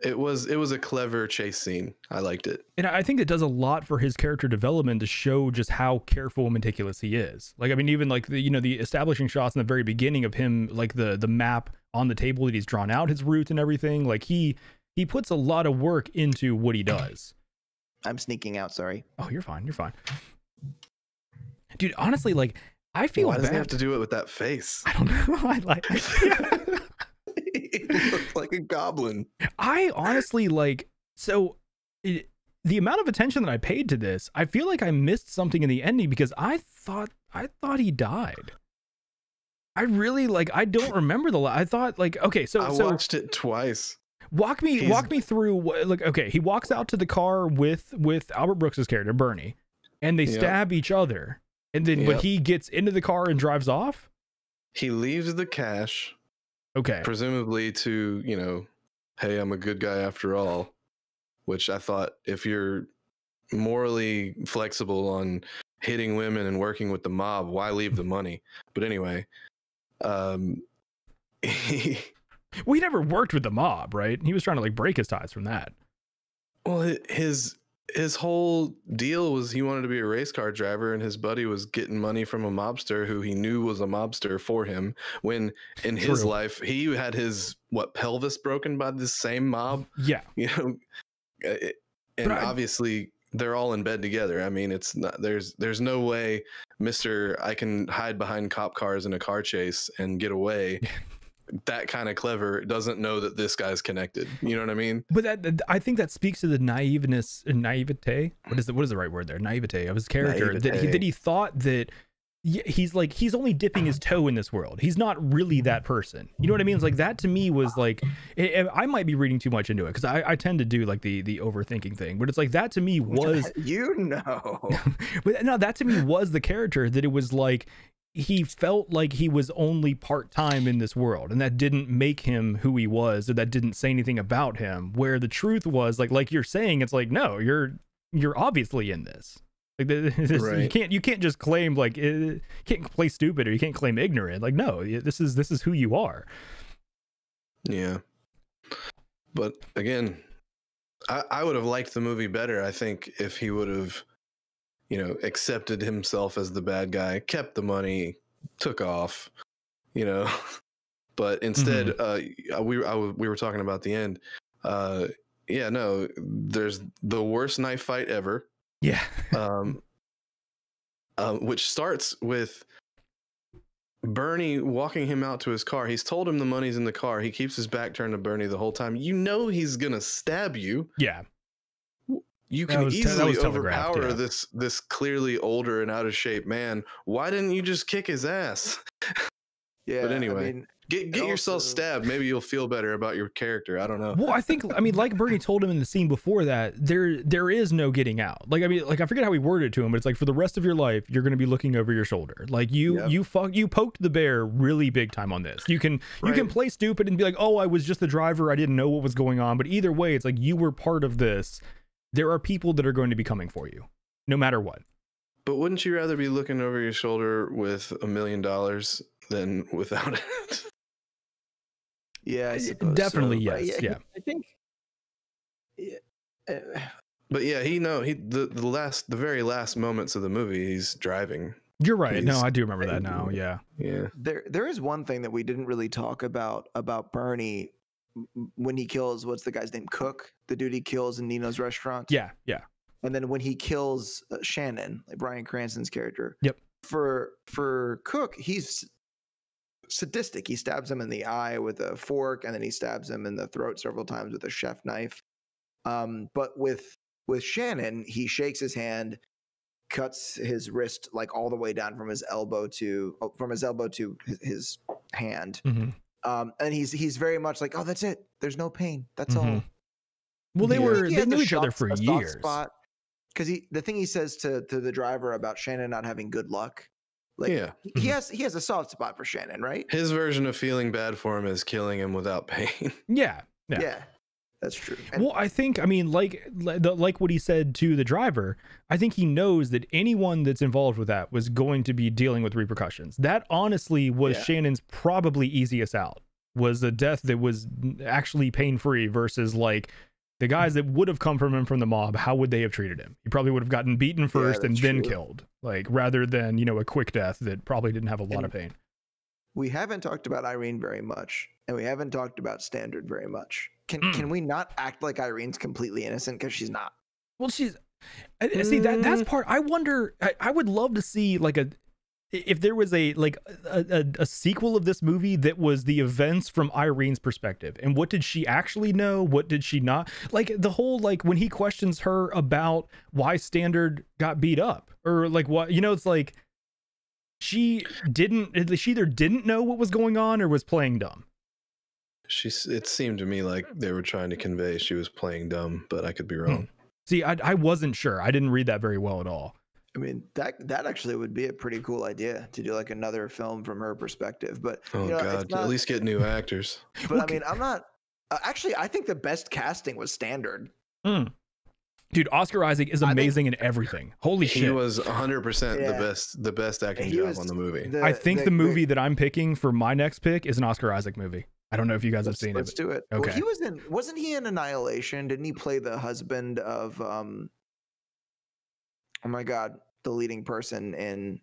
It was a clever chase scene. I liked it. And I think it does a lot for his character development to show just how careful and meticulous he is. Like, I mean, even like the establishing shots in the very beginning of him, like the map on the table that he's drawn out, his route and everything, like he puts a lot of work into what he does. I'm sneaking out, sorry. Oh, you're fine. Dude, honestly, like, I feel Why bad. does he have to do it with that face? I don't know. He looked like a goblin. I honestly the amount of attention that I paid to this, I feel like I missed something in the ending, because I thought he died. I really I don't remember I thought okay, so I watched it twice. Walk me through okay, he walks out to the car with Albert Brooks's character Bernie, and they stab each other, and then but he gets into the car and drives off. He leaves the cash. Okay. Presumably to, hey, I'm a good guy after all, which I thought, if you're morally flexible on hitting women and working with the mob, why leave the money? But anyway, he never worked with the mob, right? He was trying to break his ties from that. Well, his whole deal was he wanted to be a race car driver, and his buddy was getting money from a mobster who he knew was a mobster for him, when in his life he had his pelvis broken by the same mob. Yeah. You know, and obviously they're all in bed together. I mean, it's not, there's no way Mr. I can hide behind cop cars in a car chase and get away. That kind of clever doesn't know that this guy's connected. You know what I mean? But that, I think that speaks to the naivete. What is the right word there? Naivete of his character. That he thought that he's only dipping his toe in this world. He's not really that person. You know what I mean? It's like that to me was like, I might be reading too much into it because I tend to do like the overthinking thing. But it's like that to me was but no, that to me was the character, that it was like he felt like he was only part-time in this world, and that didn't make him who he was, or that didn't say anything about him, where the truth was like you're saying, it's like, no, you're obviously in this. Like right. you can't just claim like you can't play stupid, or you can't claim ignorant. Like, no, this is who you are. Yeah. But again, I would have liked the movie better, I think, if he would have, you know, accepted himself as the bad guy, kept the money, took off, you know. But instead, we were talking about the end. Yeah, no, there's the worst knife fight ever. Yeah. Which starts with Bernie walking him out to his car. He's told him the money's in the car. He keeps his back turned to Bernie the whole time. You know he's gonna stab you. Yeah. You can easily overpower this clearly older and out of shape man. Why didn't you just kick his ass? Yeah. But anyway, I mean, get yourself stabbed. Maybe you'll feel better about your character. I don't know. Well, I mean, like Bernie told him in the scene before that, there is no getting out. Like, I mean, like I forget how he worded it to him, but it's like, for the rest of your life, you're going to be looking over your shoulder. Like you poked the bear really big time on this. You can play stupid and be like, oh, I was just the driver, I didn't know what was going on. But either way, it's like you were part of this. There are people that are going to be coming for you, no matter what. But wouldn't you rather be looking over your shoulder with $1 million than without it? Yeah, I suppose definitely so. Yes. Yeah. I think. Yeah. But yeah, the very last moments of the movie, he's driving. You're right. No, I do remember that now. Yeah. Yeah. There is one thing that we didn't really talk about Bernie when he kills, what's the guy's name? Cook, the dude he kills in Nino's restaurant. Yeah. Yeah. And then when he kills Shannon, like Bryan Cranston's character. Yep. For Cook, he's sadistic. He stabs him in the eye with a fork, and then he stabs him in the throat several times with a chef knife. But with Shannon, he shakes his hand, cuts his wrist like all the way down from his elbow to his hand. Mm-hmm. And he's very much like, oh, that's it. There's no pain. That's all. Well, they knew each other for years. Because the thing he says to the driver about Shannon not having good luck, like, yeah, he has a soft spot for Shannon, right? His version of feeling bad for him is killing him without pain. Yeah. That's true. Well, I think, I mean, like what he said to the driver, I think he knows that anyone that's involved with that was going to be dealing with repercussions. That honestly was Shannon's probably easiest out, was a death that was actually pain-free versus like the guys that would have come from him from the mob. How would they have treated him? He probably would have gotten beaten first and then killed, like, rather than, you know, a quick death that probably didn't have a lot of pain. We haven't talked about Irene very much, and we haven't talked about Standard very much. Can we not act like Irene's completely innocent, because she's not? Well, she's see that's part. I wonder. I would love to see like if there was a sequel of this movie that was the events from Irene's perspective, and what did she actually know, what did she not, like the whole, like when he questions her about why Standard got beat up, or like what, you know, it's like she either didn't know what was going on or was playing dumb. It seemed to me like they were trying to convey she was playing dumb, but I could be wrong. See, I wasn't sure. I didn't read that very well at all. I mean, that actually would be a pretty cool idea, to do like another film from her perspective. But God, at least get new actors. But I mean, I'm not actually. I think the best casting was Standard. Dude, Oscar Isaac is amazing in everything. Holy shit. He was 100% the best acting job on the movie. I think the movie that I'm picking for my next pick is an Oscar Isaac movie. I don't know if you guys have seen Let's it. do it. Okay. Well, wasn't he in Annihilation? Didn't he play the husband of oh my God, the leading person in?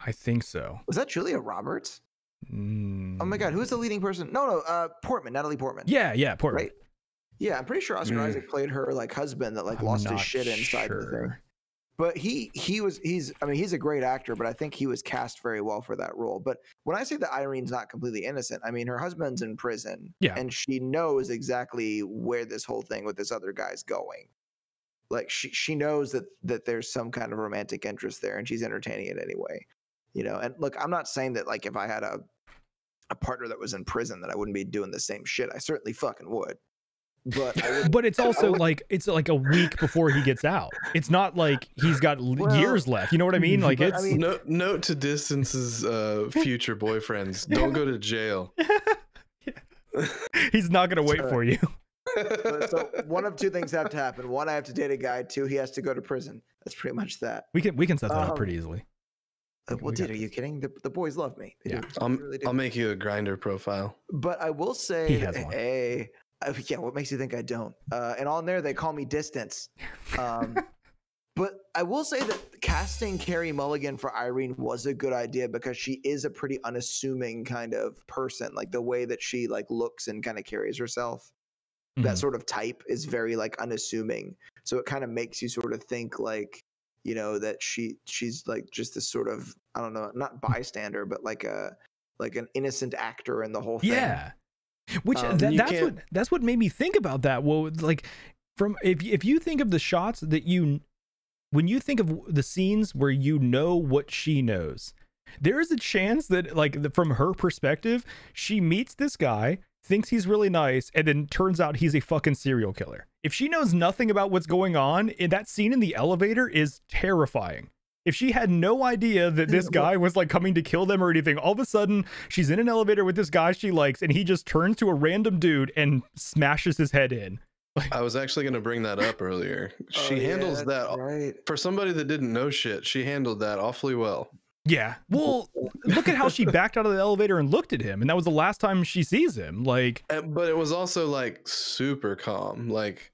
I think so. Was that Julia Roberts? Mm. Oh my God, who's the leading person? No, Portman, Natalie Portman. Yeah, Portman. Right? Yeah, I'm pretty sure Oscar Isaac played her like husband that like I'm lost his not shit inside the thing. sure. But he's a great actor, but I think he was cast very well for that role. But when I say that Irene's not completely innocent, I mean her husband's in prison, Yeah. and she knows exactly where this whole thing with this other guy's going. Like she knows that there's some kind of romantic interest there, and she's entertaining it anyway. You know, and look, I'm not saying that like if I had a partner that was in prison that I wouldn't be doing the same shit. I certainly fucking would. But it's also like it's like a week before he gets out. It's not like he's got years left. You know what I mean? Like it's note to Distance's future boyfriends: don't go to jail. He's not gonna wait for you. So one of two things have to happen. One, I have to date a guy. Two, he has to go to prison. That's pretty much that. We can set that up pretty easily. Well, dude, are you kidding? The boys love me. They do. I'll make you a Grindr profile. But I will say, he has one. Yeah, what makes you think I don't? And on there, they call me Distance. But I will say that casting Carey Mulligan for Irene was a good idea because she is a pretty unassuming kind of person. Like the way that she like looks and kind of carries herself, that sort of type is very like unassuming. So it kind of makes you sort of think like, you know, that she's like just this sort of, I don't know, not bystander, but like an innocent actor in the whole thing. Yeah. Which that's what made me think about that. Well, like from if you think of the shots that when you think of the scenes where you know what she knows, there is a chance that like from her perspective, she meets this guy, thinks he's really nice, and then turns out he's a fucking serial killer. If she knows nothing about what's going on, that scene in the elevator is terrifying. If she had no idea that this guy was like coming to kill them or anything, all of a sudden she's in an elevator with this guy she likes and he just turns to a random dude and smashes his head in. I was actually going to bring that up earlier. She handles that right. For somebody that didn't know shit. She handled that awfully well. Yeah. Well, look at how she backed out of the elevator and looked at him. And that was the last time she sees him. Like, but it was also like super calm. Like,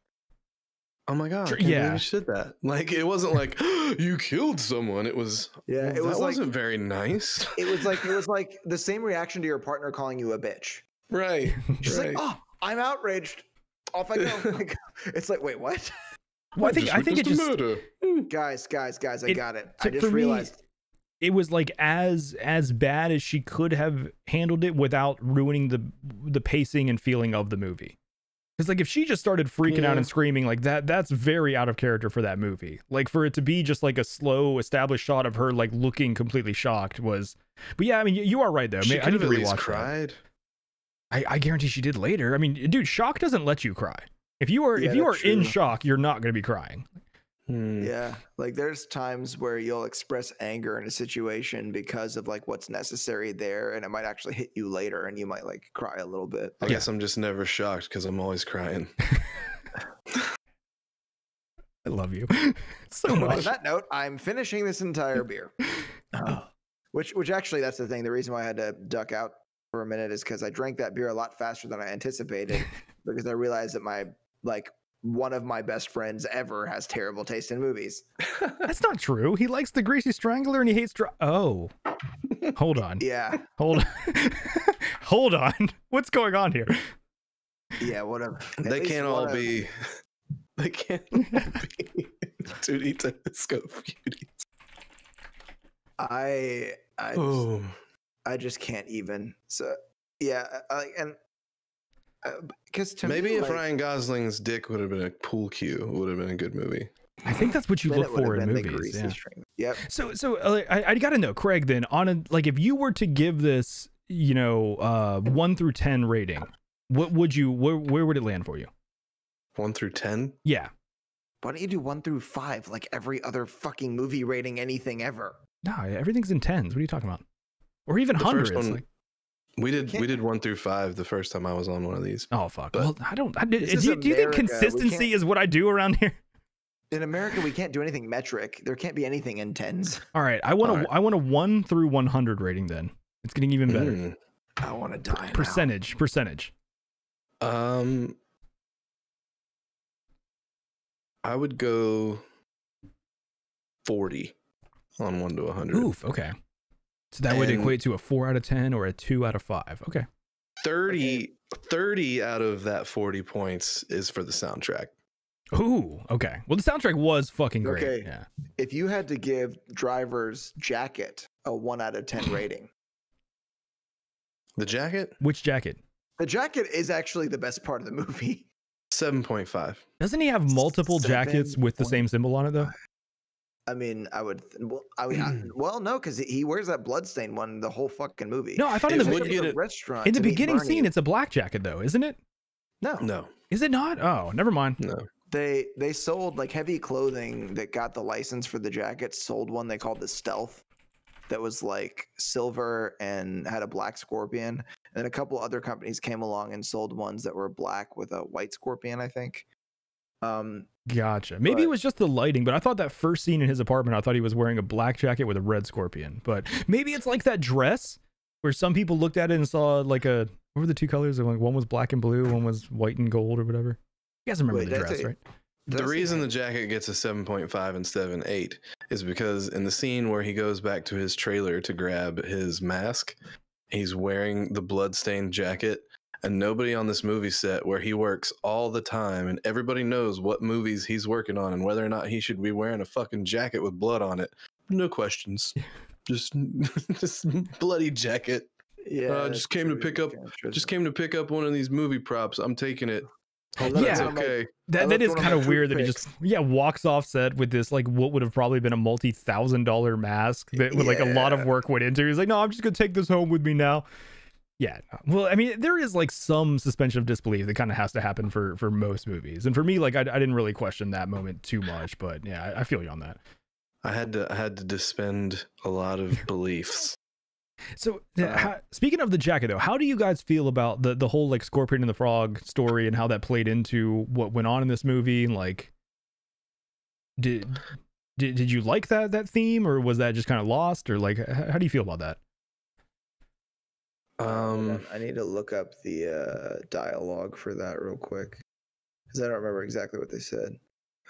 oh my God, I can't believe you did that. Like, it wasn't like you killed someone. It was, it wasn't very nice. It was like the same reaction to your partner calling you a bitch. Right. She's like, oh, I'm outraged. Off I go. It's like, wait, what? Well, I think it just murder. Guys, I got it. I just realized it was like as bad as she could have handled it without ruining the pacing and feeling of the movie. Because like if she just started freaking out and screaming like that's very out of character for that movie. Like for it to be just like a slow established shot of her like looking completely shocked was. But yeah, I mean you are right though. She I need to rewatch cried. I guarantee she did later. I mean, dude, shock doesn't let you cry. If you are in shock, you're not going to be crying. Yeah, like there's times where you'll express anger in a situation because of like what's necessary there, and it might actually hit you later, and you might like cry a little bit. I guess I'm just never shocked because I'm always crying. I love you so much. On that note, I'm finishing this entire beer. Which actually, that's the thing. The reason why I had to duck out for a minute is because I drank that beer a lot faster than I anticipated because I realized that one of my best friends ever has terrible taste in movies. That's not true. He likes The Greasy Strangler and he hates hold on. Yeah. Hold on. What's going on here? Yeah, whatever. They can't all be 2D telescope beauties. I just can't even. So yeah, because to maybe me, if Ryan Gosling's dick would have been a pool cue, it would have been a good movie. I think that's what you look for in movies. Yeah. Yep. So I got to know, Craig. Then if you were to give this, 1 through 10 rating, what would you? Where would it land for you? 1 through 10? Yeah. Why don't you do 1 through 5 like every other fucking movie rating anything ever? No, everything's in 10s. What are you talking about? Or even hundreds. We did 1 through 5 the first time I was on one of these. Oh fuck! Well, do you think consistency is what I do around here? In America, we can't do anything metric. There can't be anything in 10s. All right, I want a 1 through 100 rating. Then it's getting even better. I want to die. Percentage. I would go 40 on 1 to 100. Oof. Okay. So that would equate to a 4 out of 10 or a 2 out of 5. Okay. 30 out of that 40 points is for the soundtrack. Ooh. Okay. Well, the soundtrack was fucking great. Okay. Yeah. If you had to give Driver's Jacket a 1 out of 10 rating, The jacket? Which jacket? the jacket is actually the best part of the movie. 7.5. Doesn't he have multiple jackets with the same symbol on it though? I mean, well, no, because he wears that bloodstained one the whole fucking movie. No, I thought It in would the get the it- restaurant in the to meet beginning Bernie. scene, it's a black jacket though, isn't it? No, Is it not? Oh, never mind. No. they sold like heavy clothing that got the license for the jacket. Sold one they called the Stealth, that was like silver and had a black scorpion. And then a couple other companies came along and sold ones that were black with a white scorpion, I think. Gotcha. Maybe it But- was just the lighting, but I thought that first scene in his apartment, I thought he was wearing a black jacket with a red scorpion. But maybe it's like that dress where some people looked at it and saw like what were the two colors? Like one was black and blue, one was white and gold or whatever. You guys remember Wait, the that's dress, it. right? The reason the jacket gets a 7.5 instead of an 8 is because in the scene where he goes back to his trailer to grab his mask, he's wearing the bloodstained jacket, and nobody on this movie set where he works all the time and everybody knows what movies he's working on and whether or not he should be wearing a fucking jacket with blood on it. No questions. Just bloody jacket. Yeah, just came to pick up one of these movie props. I'm taking it. Hope Yeah. that's One of my- okay. That looked is one of kind my of weird that he just toothpicks. walks off set with this like what would have probably been a multi-$1,000 mask that with like a lot of Yeah. work went into. He's like, no, I'm just gonna take this home with me now. Yeah. Well, I mean, there is like some suspension of disbelief that kind of has to happen for most movies, and for me, like I didn't really question that moment too much, but yeah, I feel you on that. I had to dispense a lot of beliefs. So speaking of the jacket though, how do you guys feel about the whole like Scorpion and the Frog story and how that played into what went on in this movie? Like, did you like that theme, or was that just kind of lost, or like how do you feel about that? I need to look up the dialogue for that real quick because I don't remember exactly what they said.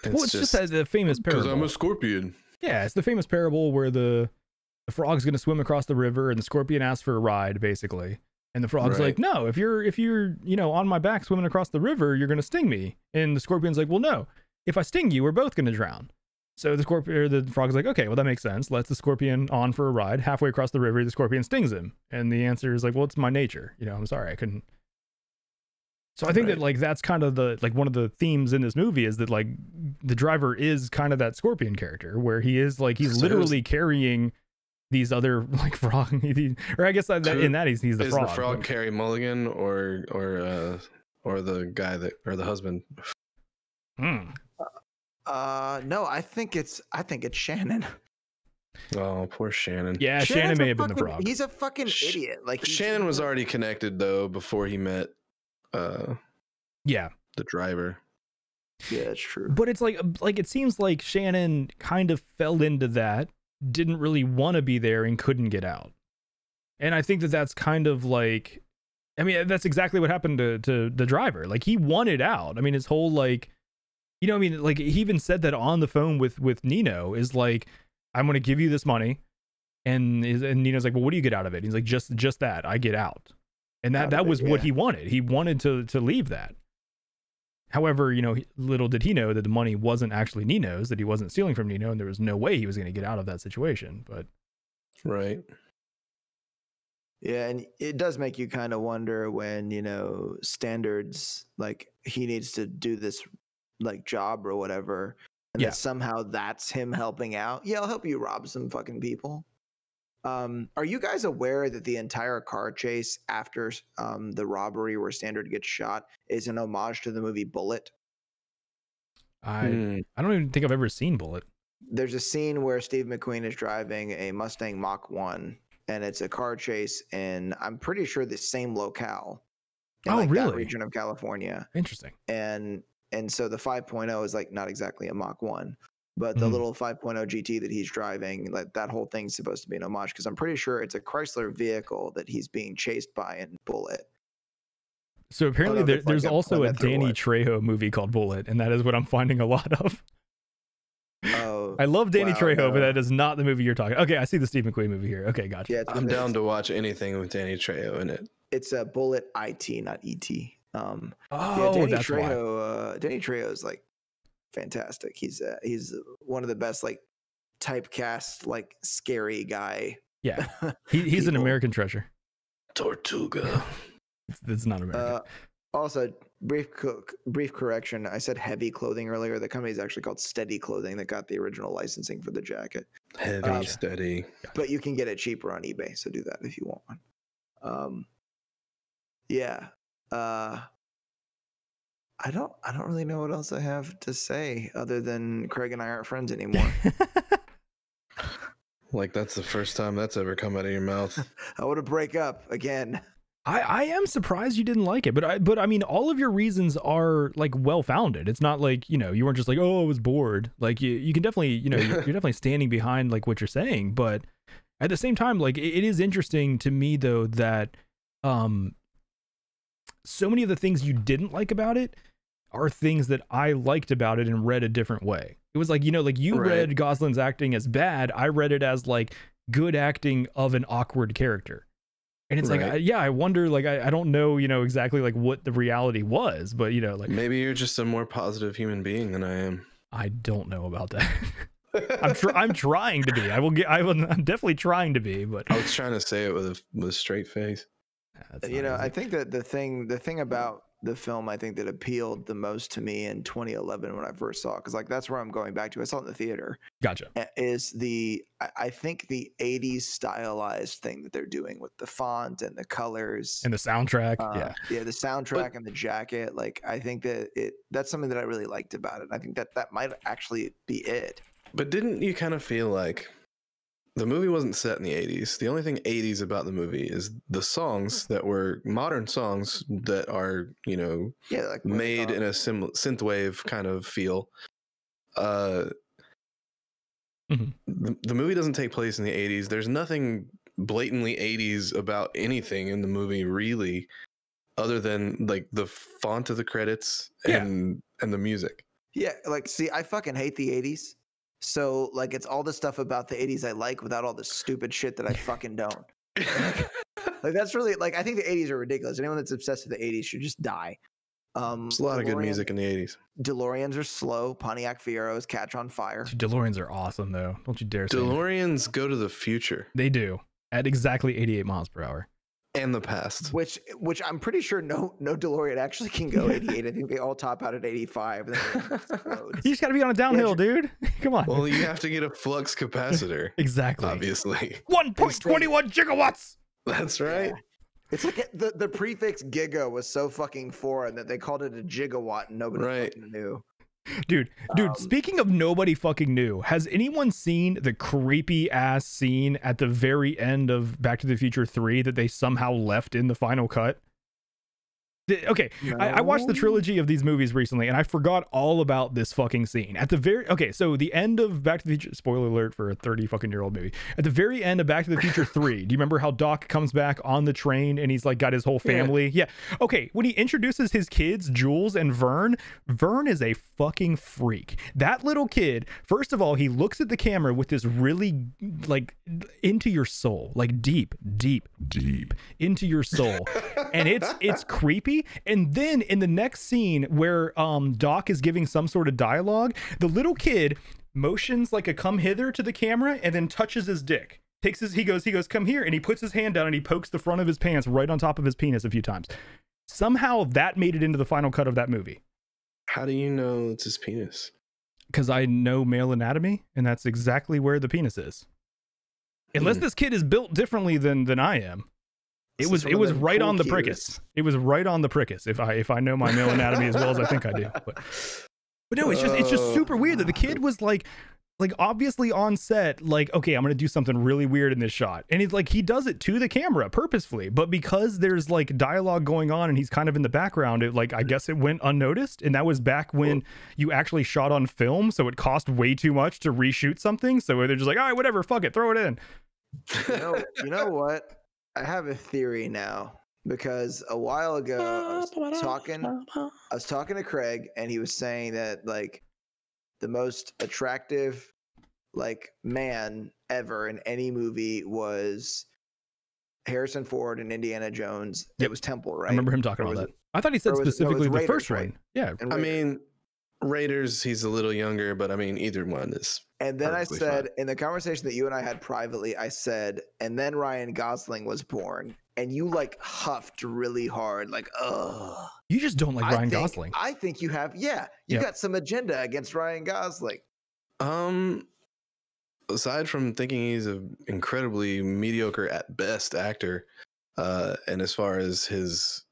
Well, it's just the famous because parable. I'm a scorpion. Yeah, it's the famous parable where the frog's going to swim across the river and the scorpion asks for a ride, basically. And the frog's Right. like, no, if you're, on my back swimming across the river, you're going to sting me. And the scorpion's like, well, no, if I sting you, we're both going to drown. So the frog's like, okay, well, that makes sense. Lets the scorpion on for a ride. Halfway across the river, the scorpion stings him. And the answer is like, well, it's my nature. I'm sorry, I couldn't. So I think that like that's kind of one of the themes in this movie is that like the driver is kind of that scorpion character where he is like he's literally carrying these other like frog, or I guess in that he's the Is frog. the frog Carrie Mulligan or the guy the husband? Hmm. No, I think it's Shannon. Oh, poor Shannon. Yeah, Shannon Shannon's may a have been the fucking- frog. He's a fucking idiot. Like Shannon was already connected though before he met Yeah. the driver. Yeah, that's true. But it's like it seems like Shannon kind of fell into that, didn't really want to be there and couldn't get out. And I think that that's kind of like, I mean, that's exactly what happened to the driver. Like he wanted out. I mean, his whole like, like he even said that on the phone with Nino is like, I'm going to give you this money. And Nino's like, well, what do you get out of it? He's like, just that I get out. And that was what he wanted. He wanted to leave that. However, little did he know that the money wasn't actually Nino's, that he wasn't stealing from Nino, and there was no way he was going to get out of that situation. But Right. Yeah, and it does make you kind of wonder when, standards like he needs to do this like job or whatever, and that somehow that's him helping out. Yeah, I'll help you rob some fucking people. Are you guys aware that the entire car chase after the robbery where Standard gets shot is an homage to the movie Bullet? I don't even think I've ever seen Bullet. There's a scene where Steve McQueen is driving a Mustang Mach 1, and it's a car chase in, I'm pretty sure, the same locale. In that really? region of California. Interesting. And so the 5.0 is like not exactly a Mach 1. but the little 5.0 GT that he's driving, like that whole thing's supposed to be an homage because I'm pretty sure it's a Chrysler vehicle that he's being chased by in Bullet. So apparently there's also a Danny what? Trejo movie called Bullet, and that is what I'm finding a lot of. Oh, I love Danny Trejo, no. but that is not the movie you're talking. Okay, I see the Steve McQueen movie here. Okay, gotcha. Yeah, I'm down to watch anything with Danny Trejo in it. It's a Bullet IT, not ET. Yeah, Danny Trejo. Danny Trejo is like fantastic. He's one of the best like typecast like scary guy. Yeah, he's an American treasure. Tortuga. It's not American. Also, brief correction. I said heavy clothing earlier. The company is actually called Steady Clothing that got the original licensing for the jacket. Heavy, steady. But you can get it cheaper on eBay, so do that if you want one. Yeah. I don't really know what else I have to say other than Craig and I aren't friends anymore. Like that's the first time that's ever come out of your mouth. I want to break up again. I am surprised you didn't like it, but I mean, all of your reasons are like well founded. It's not like, you know, you weren't just like, oh, I was bored. Like you can definitely, you know, you're definitely standing behind like what you're saying. But at the same time, like it is interesting to me though that so many of the things you didn't like about it are things that I liked about it and read a different way. It was like, you know, like you read Gosling's acting as bad. I read it as like good acting of an awkward character. And it's like, I wonder, like, I don't know, you know, exactly like what the reality was, but you know, like maybe you're just a more positive human being than I am. I don't know about that. I'm trying to be. I'm definitely trying to be, but I was trying to say it with a straight face. You know, I think that the thing about the film I think that appealed the most to me in 2011 when I first saw it, because like that's where I'm going back to. I saw it in the theater. Gotcha. Is I think the 80s stylized thing that they're doing with the font and the colors and the soundtrack. The soundtrack and the jacket. Like I think that that's something that I really liked about it. I think that might actually be it. But didn't you kind of feel like the movie wasn't set in the 80s? The only thing 80s about the movie is the songs that were modern songs that are, you know, like made in a synthwave kind of feel. The movie doesn't take place in the 80s. There's nothing blatantly 80s about anything in the movie, really, other than like the font of the credits and the music. Yeah, like, see, I fucking hate the 80s. So, like, it's all the stuff about the 80s I like without all the stupid shit that I fucking don't. Like, that's really, like, I think the 80s are ridiculous. Anyone that's obsessed with the 80s should just die. There's a lot of good music in the 80s. DeLoreans are slow. Pontiac Fieros catch on fire. Dude, DeLoreans are awesome, though. Don't you dare say DeLoreans go to the future. They do. At exactly 88 miles per hour. And the past. Which I'm pretty sure no DeLorean actually can go 88. I think they all top out at 85. And then you just got to be on a downhill, dude. Come on. Well, you have to get a flux capacitor. Exactly. Obviously. 1.21 gigawatts. That's right. Yeah. It's like the prefix giga was so fucking foreign that they called it a gigawatt and nobody fucking knew. Dude, speaking of nobody fucking knew, has anyone seen the creepy ass scene at the very end of Back to the Future 3 that they somehow left in the final cut? Okay, no. I watched the trilogy of these movies recently and I forgot all about this fucking scene. At the very, okay, so the end of Back to the Future, spoiler alert for a 30 fucking year old movie. At the very end of Back to the Future 3, do you remember how Doc comes back on the train and he's like got his whole family? Yeah. Okay, when he introduces his kids, Jules and Vern is a fucking freak. That little kid, first of all, he looks at the camera with this really like into your soul, like deep into your soul. And it's creepy. And then in the next scene where Doc is giving some sort of dialogue, the little kid motions like a come hither to the camera and then touches his dick. He goes, come here, and he puts his hand down and he pokes the front of his pants right on top of his penis a few times. Somehow that made it into the final cut of that movie. How do you know it's his penis? Because I know male anatomy, and that's exactly where the penis is. Unless this kid is built differently than I am. It was right on the prickus. It was right on the prickus. If I know my male anatomy as well as I think I do. But no, it's just super weird that the kid was like like obviously on set, like, okay, I'm gonna do something really weird in this shot, and it's like he does it to the camera purposefully, but because there's like dialogue going on and he's kind of in the background, it like I guess it went unnoticed. And that was back when you actually shot on film, so it cost way too much to reshoot something, so they're just like, all right, whatever, fuck it, throw it in. You know what? I have a theory now, because a while ago I was talking to Craig, and he was saying that like the most attractive like man ever in any movie was Harrison Ford and Indiana Jones. Yep. It was Temple, right? I remember him talking about that. I thought he said specifically the first one. Yeah. And I mean, Raiders, he's a little younger, but I mean, either one is. And then I said, fine. in the conversation that you and I had privately, I said, and then Ryan Gosling was born, and you like huffed really hard, like, ugh. You just don't like Ryan Gosling. I think you have, you got some agenda against Ryan Gosling. Aside from thinking he's an incredibly mediocre at best actor, and as far as his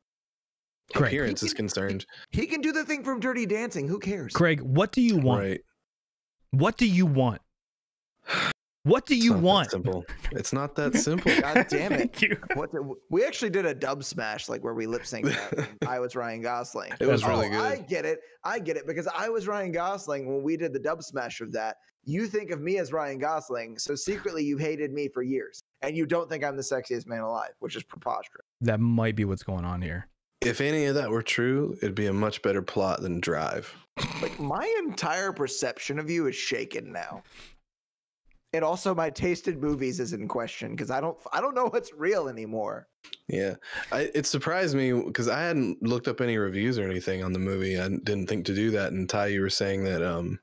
appearance is concerned, he can do the thing from Dirty Dancing. Who cares? Craig, what do you want? Right. What do you want? What do you want? Simple. It's not that simple. God damn it! Thank you. We actually did a dub smash, like where we lip synced that. I was Ryan Gosling. It was really good. I get it because I was Ryan Gosling when we did the dub smash of that. You think of me as Ryan Gosling, so secretly you hated me for years, and you don't think I'm the sexiest man alive, which is preposterous. That might be what's going on here. If any of that were true, it'd be a much better plot than Drive. Like my entire perception of you is shaken now. And also my taste in movies is in question because I don't know what's real anymore. Yeah, it surprised me because I hadn't looked up any reviews or anything on the movie. I didn't think to do that. And Ty, you were saying that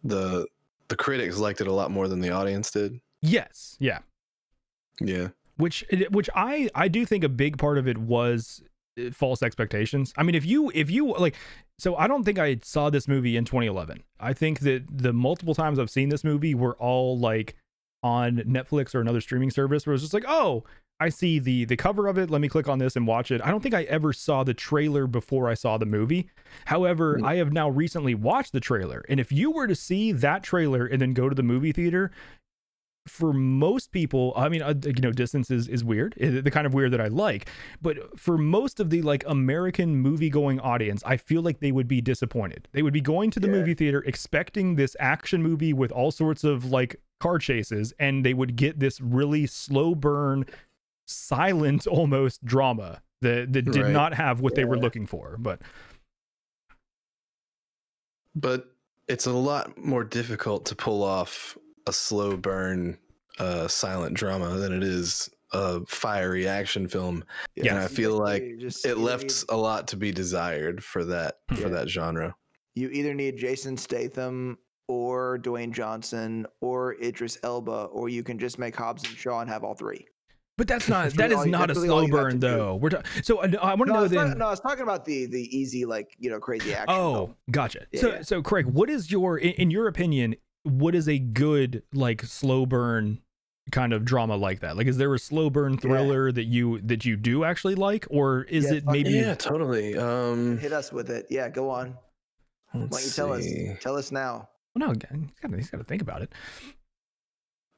the critics liked it a lot more than the audience did. Yes. Yeah. Yeah. Which I do think a big part of it was false expectations. I mean, if you like, so I don't think I saw this movie in 2011. I think that the multiple times I've seen this movie were all like on Netflix or another streaming service where it was just like, oh, I see the cover of it, let me click on this and watch it. I don't think I ever saw the trailer before I saw the movie. However, I have now recently watched the trailer, and if you were to see that trailer and then go to the movie theater, for most people, I mean, distance is weird, the kind of weird that I like, but for most of the like American movie going audience, I feel like they would be disappointed. They would be going to the movie theater expecting this action movie with all sorts of like car chases, and they would get this really slow burn, silent almost drama that did not have what they were looking for. But it's a lot more difficult to pull off a slow burn silent drama than it is a fiery action film. Yeah, and I feel like it left a lot to be desired for that genre. You either need Jason Statham or Dwayne Johnson or Idris Elba, or you can just make Hobbs and Shaw and have all three. But that is not a slow burn though. So I want to know then. No, I was talking about the easy, like, crazy action. Oh, film. Gotcha. Yeah, So Craig, what is in your opinion, what is a good like slow burn kind of drama like that? Like, is there a slow burn thriller that you do actually like, or is it maybe? Yeah, totally. Hit us with it. Yeah, go on. Why don't you tell us? Tell us now. Well, no, he's got to think about it.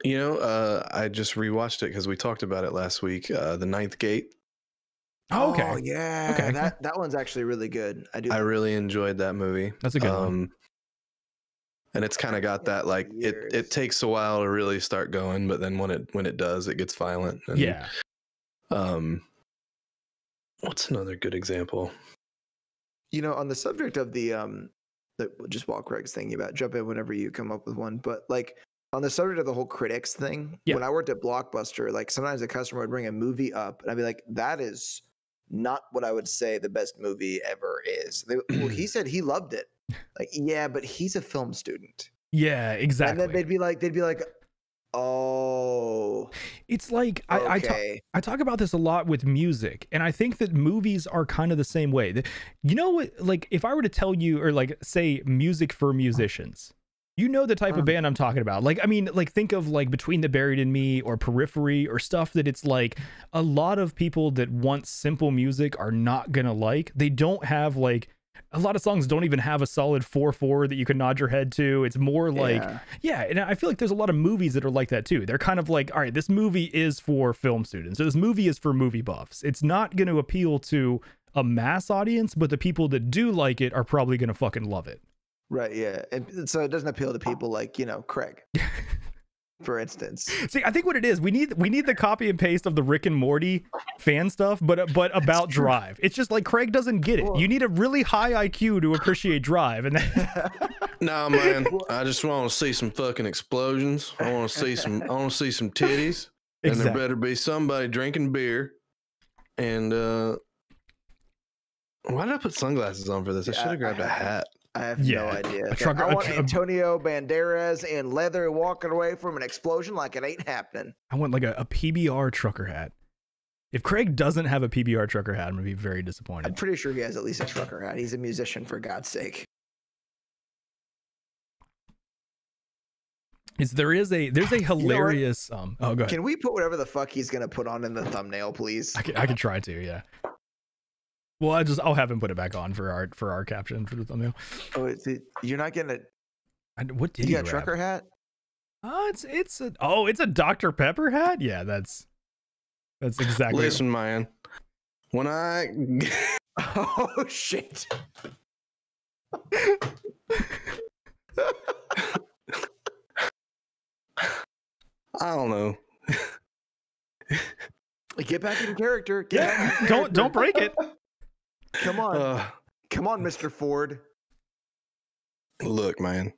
I just rewatched it because we talked about it last week. The Ninth Gate. Oh, okay. Oh, yeah. Okay. That one's actually really good. I really enjoyed that movie. That's a good one. And it's kind of got that like it takes a while to really start going, but then when it does, it gets violent. And, yeah. What's another good example? On the subject of just while Craig's thinking about, jump in whenever you come up with one. But like on the subject of the whole critics thing, when I worked at Blockbuster, like sometimes a customer would bring a movie up, and I'd be like, "That is not what I would say the best movie ever is." He said he loved it. Like, yeah, but he's a film student. Yeah, exactly. And then they'd be like, oh, it's like okay. I talk about this a lot with music, and I think that movies are kind of the same way. Like if I were to tell you, or like say music for musicians, the type of band I'm talking about. Like, I mean, like think of like Between the Buried and Me or Periphery or stuff that it's like a lot of people that want simple music are not gonna like. They don't have like A lot of songs don't even have a solid 4/4 that you can nod your head to. It's more like, yeah, and I feel like there's a lot of movies that are like that too. They're kind of like, all right, this movie is for film students. So this movie is for movie buffs. It's not going to appeal to a mass audience, but the people that do like it are probably going to fucking love it. Right, yeah. And so it doesn't appeal to people like, Craig. For instance. See, I think what it is, we need the copy and paste of the Rick and Morty fan stuff, but about Drive. It's just like Craig doesn't get it. You need a really high IQ to appreciate Drive, and nah, man. I just want to see some fucking explosions. I want to see some titties, and there better be somebody drinking beer. And why did I put sunglasses on for this? I should have grabbed a hat. I have no idea. I want Antonio Banderas in leather walking away from an explosion like it ain't happening. I want like a PBR trucker hat. If Craig doesn't have a PBR trucker hat, I'm gonna be very disappointed. I'm pretty sure he has at least a trucker hat. He's a musician, for God's sake. There's a hilarious oh, go ahead. Can we put whatever the fuck he's gonna put on in the thumbnail, please? I can try to, yeah. Well, I'll have him put it back on for our caption for the thumbnail. Oh, you're not getting it. What did you got a trucker hat? It's a Dr. Pepper hat. Yeah, that's exactly. Listen, man. When I oh shit. I don't know. Get back in character. Don't break it. Come on. Come on, Mr. Ford. Look, man.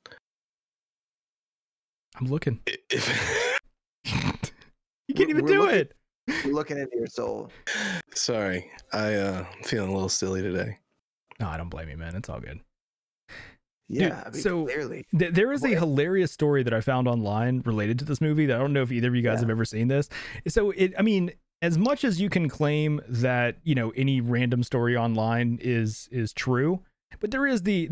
I'm looking. You can't even do it. We're looking into your soul. Sorry. I'm feeling a little silly today. No, I don't blame you, man. It's all good. Yeah, dude, so clearly. There is a hilarious story that I found online related to this movie that I don't know if either of you guys have ever seen this. So as much as you can claim that, any random story online is true, but there is the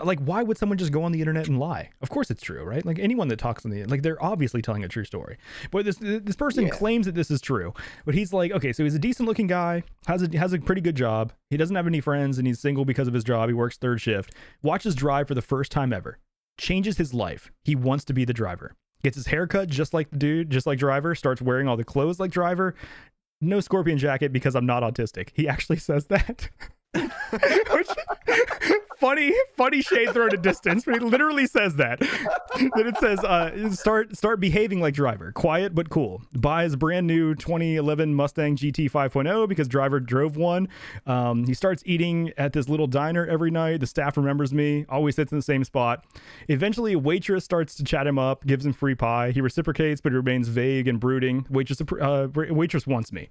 like, why would someone just go on the internet and lie? Of course it's true, right? Like anyone that talks on the, like, they're obviously telling a true story. But this person claims that this is true, but he's like, okay, so he's a decent looking guy, has a pretty good job. He doesn't have any friends and he's single because of his job. He works third shift, watches Drive for the first time ever, changes his life. He wants to be the driver, gets his haircut just like the dude, just like Driver, starts wearing all the clothes like Driver. No scorpion jacket because I'm not autistic. He actually says that. Which, funny shade thrown at distance, but he literally says that. Then it says, start behaving like Driver, quiet but cool. Buys brand new 2011 Mustang GT 5.0 because Driver drove one. He starts eating at this little diner every night. The staff remembers me, always sits in the same spot. Eventually, a waitress starts to chat him up, gives him free pie. He reciprocates, but remains vague and brooding. Waitress wants me.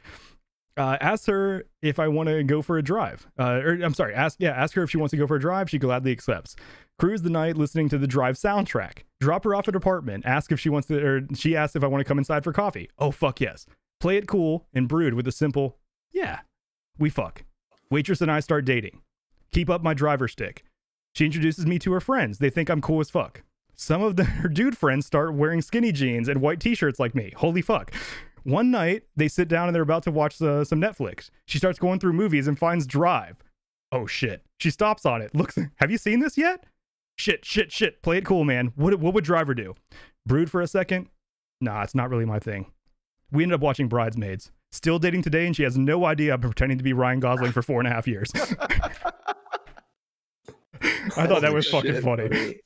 Ask her if I want to go for a drive. Ask her if she wants to go for a drive. She gladly accepts. Cruise the night listening to the Drive soundtrack. Drop her off at her apartment. Ask if she wants to, or she asks if I want to come inside for coffee. Oh, fuck yes. Play it cool and brood with a simple, yeah, we fuck. Waitress and I start dating. Keep up my driver stick. She introduces me to her friends. They think I'm cool as fuck. Some of her dude friends start wearing skinny jeans and white t-shirts like me. Holy fuck. One night, they sit down and they're about to watch some Netflix. She starts going through movies and finds Drive. Oh, shit. She stops on it. Looks, have you seen this yet? Shit. Play it cool, man. What would Driver do? Brood for a second? Nah, it's not really my thing. We ended up watching Bridesmaids. Still dating today, and she has no idea I've been pretending to be Ryan Gosling for 4.5 years. I thought that was fucking funny.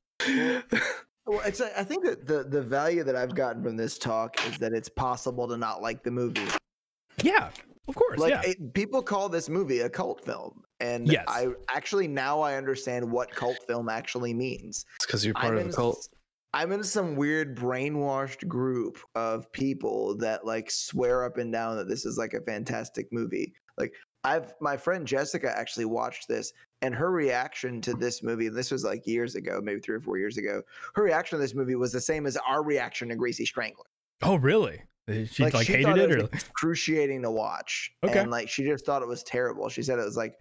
Well, I think that the value that I've gotten from this talk is that it's possible to not like the movie. Yeah, of course. People call this movie a cult film, and yes. I understand what cult film actually means. It's because you're part of a cult. I'm in some weird brainwashed group of people that like swear up and down that this is like a fantastic movie. Like my friend Jessica actually watched this, and her reaction to this movie, and this was like years ago, maybe 3 or 4 years ago, her reaction to this movie was the same as our reaction to Greasy Strangler. Oh, really? She hated it? Or excruciating to watch. Okay. And like she just thought it was terrible. She said it was like,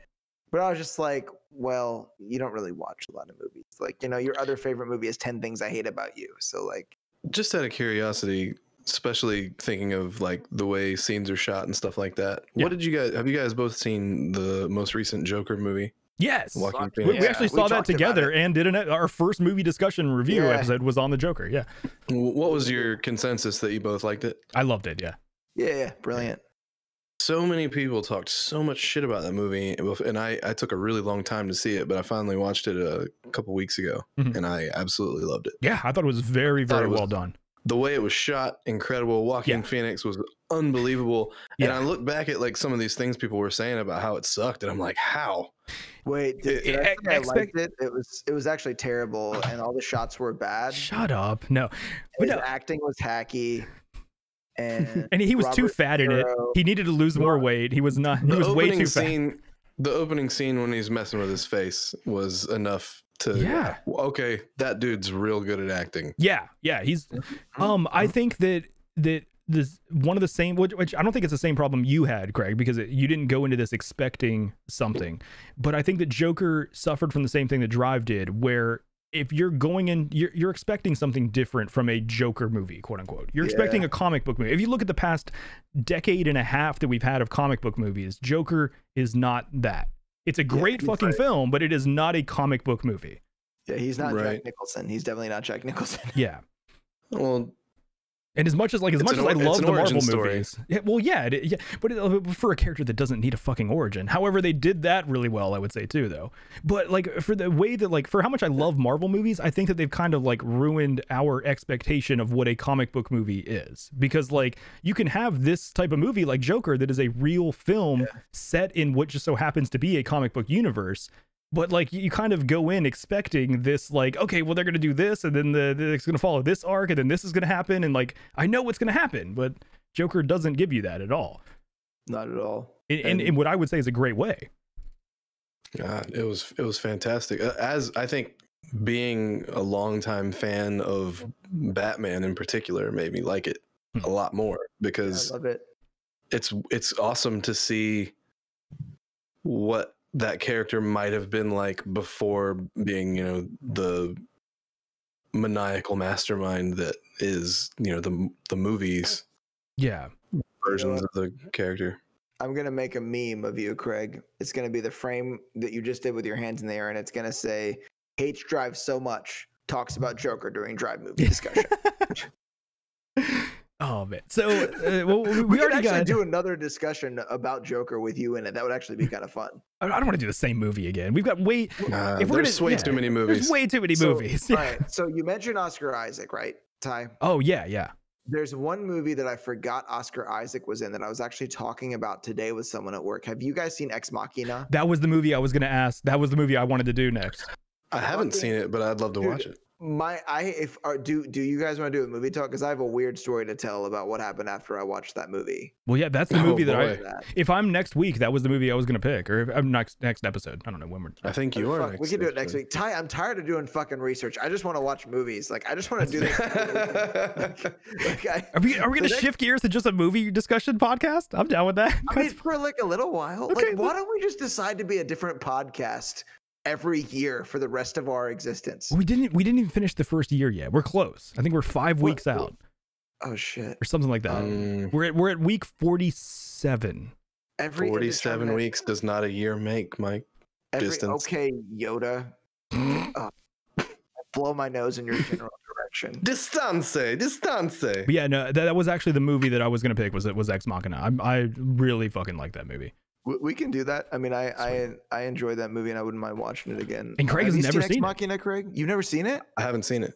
but I was just like, well, you don't really watch a lot of movies. Like, your other favorite movie is 10 Things I Hate About You. So like, just out of curiosity, especially thinking of like the way scenes are shot and stuff like that. Yeah. Have you guys both seen the most recent Joker movie? Yes, Joaquin we Phoenix. actually we saw that talked about together it. and did our first movie discussion review Yeah. episode was on the Joker. Yeah, What was your consensus that you both liked it? I loved it. Yeah, Yeah, brilliant. So many people talked so much shit about that movie, and I took a really long time to see it, but I finally watched it a couple weeks ago, and I absolutely loved it. yeah, I thought it was very, very well done. The way it was shot, incredible. Joaquin Phoenix was unbelievable. And I look back at like some of these things people were saying about how it sucked, and I'm like, how? Wait, did I say I liked it? It was actually terrible, and all the shots were bad. Shut up. No. His acting was hacky. And he was too fat in it. He needed to lose more weight. He was not. He was way too fat. The opening scene when he's messing with his face was enough to okay, that dude's real good at acting. Yeah, he's I think that this one of the same, which I don't think it's the same problem you had, Craig, because you didn't go into this expecting something, but I think that Joker suffered from the same thing that Drive did, where if you're going in, you're expecting something different from a Joker movie, quote unquote. You're expecting a comic book movie. If you look at the past decade and a half that we've had of comic book movies, Joker is not that. It's a great fucking film, but it is not a comic book movie. Yeah, he's not Jack Nicholson. He's definitely not Jack Nicholson. Yeah. Well, and as much as I love the Marvel movies, but for a character that doesn't need a fucking origin. However, they did that really well, I would say too, though. But like for the way that like for how much I love Marvel movies, I think that they've kind of like ruined our expectation of what a comic book movie is. Because like you can have this type of movie like Joker that is a real film set in what just so happens to be a comic book universe. But like you kind of go in expecting this, like, okay, well, they're going to do this, and then it's going to follow this arc, and then this is going to happen, and like I know what's going to happen, but Joker doesn't give you that at all. Not at all. In what I would say is a great way. God, it was fantastic. As I think being a longtime fan of Batman in particular made me like it a lot more, because I love it. It's awesome to see what that character might have been like before being, you know, the maniacal mastermind that is, you know, the movies versions of the character. I'm gonna make a meme of you, Craig. It's gonna be the frame that you just did with your hands in the air, and it's gonna say hates Drive so much, talks about Joker during Drive movie discussion. Oh man! So we already got to do another discussion about Joker with you in it. That would actually be kind of fun. I don't want to do the same movie again. We've got way there's way too many movies. There's way too many movies. Right. So you mentioned Oscar Isaac, right, Ty? Oh yeah. There's one movie that I forgot Oscar Isaac was in that I was actually talking about today with someone at work. Have you guys seen Ex Machina? That was the movie I was going to ask. That was the movie I wanted to do next. I haven't seen it, but I'd love to watch it. Do you guys want to do a movie talk? Because I have a weird story to tell about what happened after I watched that movie. Well, yeah, that's the movie if I'm next week, that was the movie I was going to pick, or if I'm next episode. I don't know when we're. I think you are. We can do it next week. Ty, I'm tired of doing fucking research. I just want to watch movies. Like I just want to do this. Are we going to shift gears to just a movie discussion podcast? I'm down with that. I mean, for like a little while. Okay, like, why don't we just decide to be a different podcast every year for the rest of our existence? We didn't even finish the first year yet. We're close. I think we're 5 weeks out. Oh shit. Or something like that. We're at week 47. 47 weeks does not a year make, Mike. Distance. Okay, Yoda. Blow my nose in your general direction. Distance. But yeah, no, that was actually the movie that I was gonna pick. Was Ex Machina. I really fucking like that movie. We can do that. I mean, I enjoyed that movie, and I wouldn't mind watching it again. And Craig has never seen Ex Machina, Craig? You've never seen it? I haven't seen it.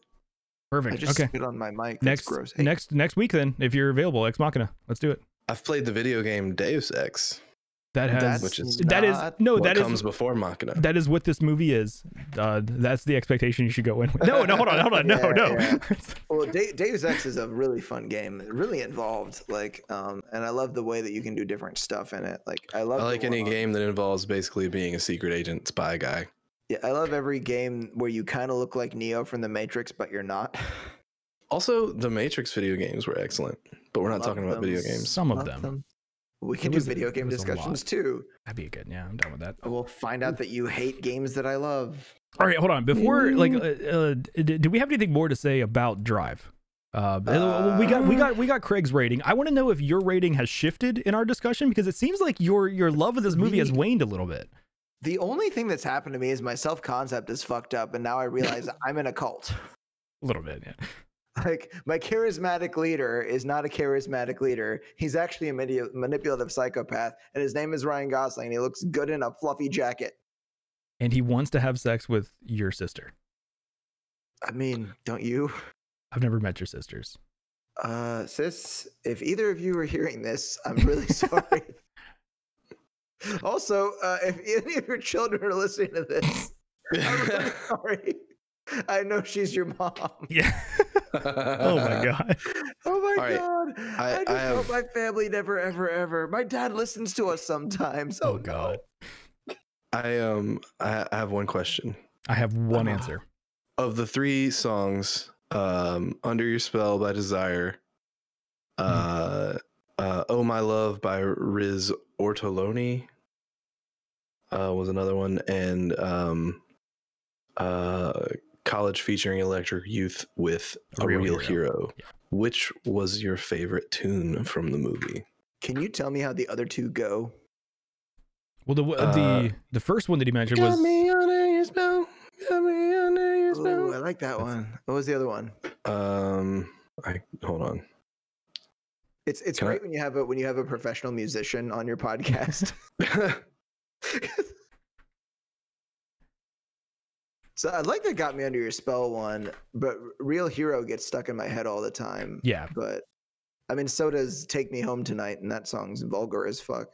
Perfect. I just spit on my mic. Next, gross. Hey. Next week then, if you're available, Ex Machina. Let's do it. I've played the video game Deus Ex. That comes before Machina. That is what this movie is. That's the expectation you should go in with. No, hold on. No. Yeah. Well, Deus Ex is a really fun game, really involved. Like, and I love the way that you can do different stuff in it. Like, I like any game that involves basically being a secret agent spy guy. Yeah, I love every game where you kind of look like Neo from the Matrix, but you're not. Also, the Matrix video games were excellent, but we're not talking about video games. Some of them. We can do video game discussions too. That'd be good. Yeah, I'm done with that. We'll find out that you hate games that I love. All right, hold on. Before, do we have anything more to say about Drive? We got Craig's rating. I want to know if your rating has shifted in our discussion, because it seems like your love of this movie has waned a little bit. The only thing that's happened to me is my self-concept is fucked up, and now I realize I'm in a cult. A little bit, yeah. Like, my charismatic leader is not a charismatic leader. He's actually a manipulative psychopath, and his name is Ryan Gosling, and he looks good in a fluffy jacket. And he wants to have sex with your sister. I mean, don't you? I've never met your sisters. Sis, if either of you are hearing this, I'm really sorry. Also, if any of your children are listening to this, I'm really sorry. I know she's your mom. Yeah. Oh my god. Oh my All right. god. I just hope my family never, ever, ever. My dad listens to us sometimes. Oh god. I have one question. I have one answer. Of the 3 songs, Under Your Spell by Desire, Oh My Love by Riz Ortolani was another one, and College featuring Electric Youth with A Real Hero. Yeah. Which was your favorite tune from the movie? Can you tell me how the other 2 go? Well, the first one that he mentioned was Got me under your spell. Got me under your spell. Ooh, I like that one. What was the other one? Hold on. It's great when you have a professional musician on your podcast. So I like the Got Me Under Your Spell one, but Real Hero gets stuck in my head all the time. Yeah. But I mean, so does Take Me Home Tonight, and that song's vulgar as fuck.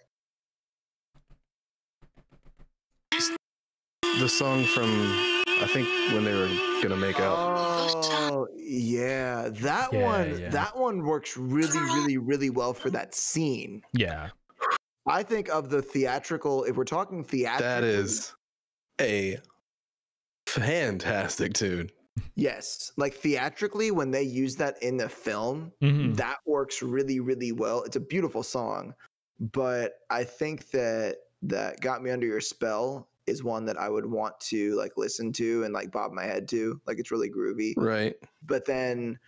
The song from, I think, when they were gonna make out. Oh yeah, that one. Yeah. That one works really, really, really well for that scene. Yeah. I think of the theatrical. If we're talking theatrical, That is a fantastic tune. yes. Like theatrically, when they use that in the film, Mhm. that works really, really well. It's a beautiful song, but I think that Got Me Under Your Spell is one that I would want to like listen to and like bob my head to. Like it's really groovy. Right. But then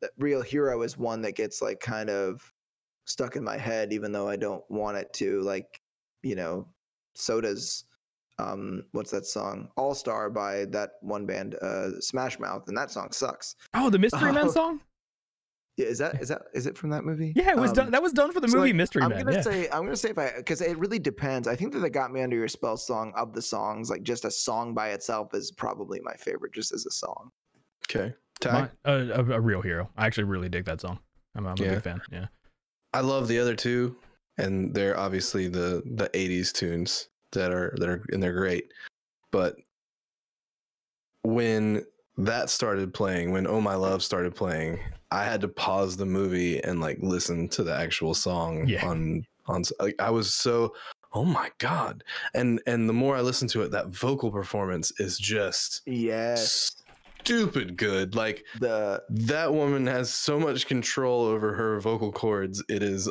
the Real Hero is one that gets like kind of stuck in my head, even though I don't want it to. Like, you know, so does what's that song? All Star by that one band, Smash Mouth, and that song sucks. Oh, the Mystery Men song? Yeah, is it from that movie? Yeah, it was done. That was done for the movie Mystery Men. I'm gonna say because it really depends. I think that the Got Me Under Your Spell song of the songs, like just a song by itself, is probably my favorite, just as a song. Okay. Ty? A Real Hero. I actually really dig that song. I'm a big fan. Yeah. I love the other 2, and they're obviously the 80s tunes that are and they're great. But when that started playing, when Oh My Love started playing, I had to pause the movie and like listen to the actual song on like I was so, oh my god. And the more I listen to it, that vocal performance is just stupid good. Like that woman has so much control over her vocal cords. It is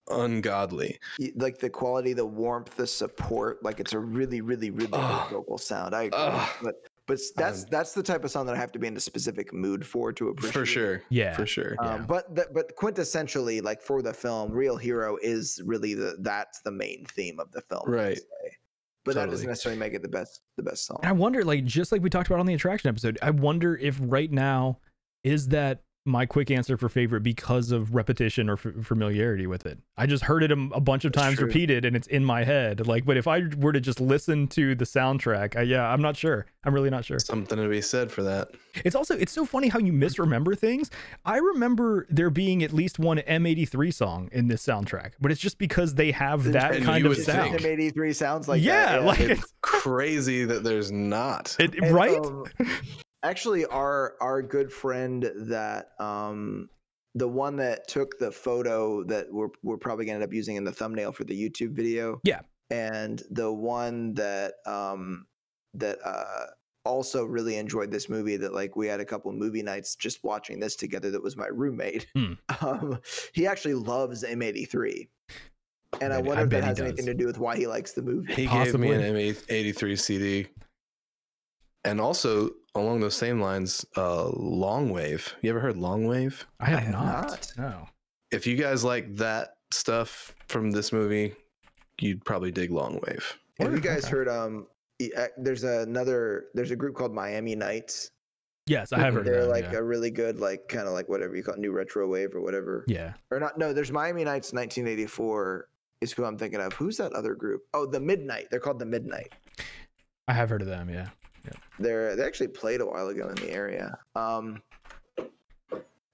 ungodly. Like the quality, the warmth, the support. Like it's a really, really, really good vocal sound. I agree. But that's the type of song that I have to be in a specific mood for to appreciate. For sure. Yeah. For sure. But quintessentially, like for the film, Real Hero is really that's the main theme of the film. Right. But that doesn't necessarily make it the best song. And I wonder, like, just like we talked about on the Attraction episode, I wonder if right now is that my quick answer for favorite because of repetition or familiarity with it. I just heard it a bunch of times repeated and it's in my head. Like, but if I were to just listen to the soundtrack, I'm not sure. I'm really not sure. Something to be said for that. It's so funny how you misremember things. I remember there being at least one M83 song in this soundtrack, but it's just because they have that kind of sound. M83 sounds like that. Yeah, like it's crazy that there's not. Right? Actually, our good friend that the one that took the photo that we're probably gonna end up using in the thumbnail for the YouTube video. Yeah. And the one that also really enjoyed this movie, that like we had a couple movie nights just watching this together, that was my roommate. He actually loves M83. And I wonder if that has anything to do with why he likes the movie. He gave me an M83 CD. And also, along those same lines, Long Wave. You ever heard Long Wave? I have not. No. If you guys like that stuff from this movie, you'd probably dig Long Wave. Have you guys heard there's a group called Miami Nights. Yes, I have heard of They're them, like yeah. a really good, like kind of like whatever you call it, new retro wave or whatever. Yeah. Or not, no, there's Miami Nights 1984 is who I'm thinking of. Who's that other group? Oh, the Midnight. They're called the Midnight. I have heard of them, yeah. They actually played a while ago in the area.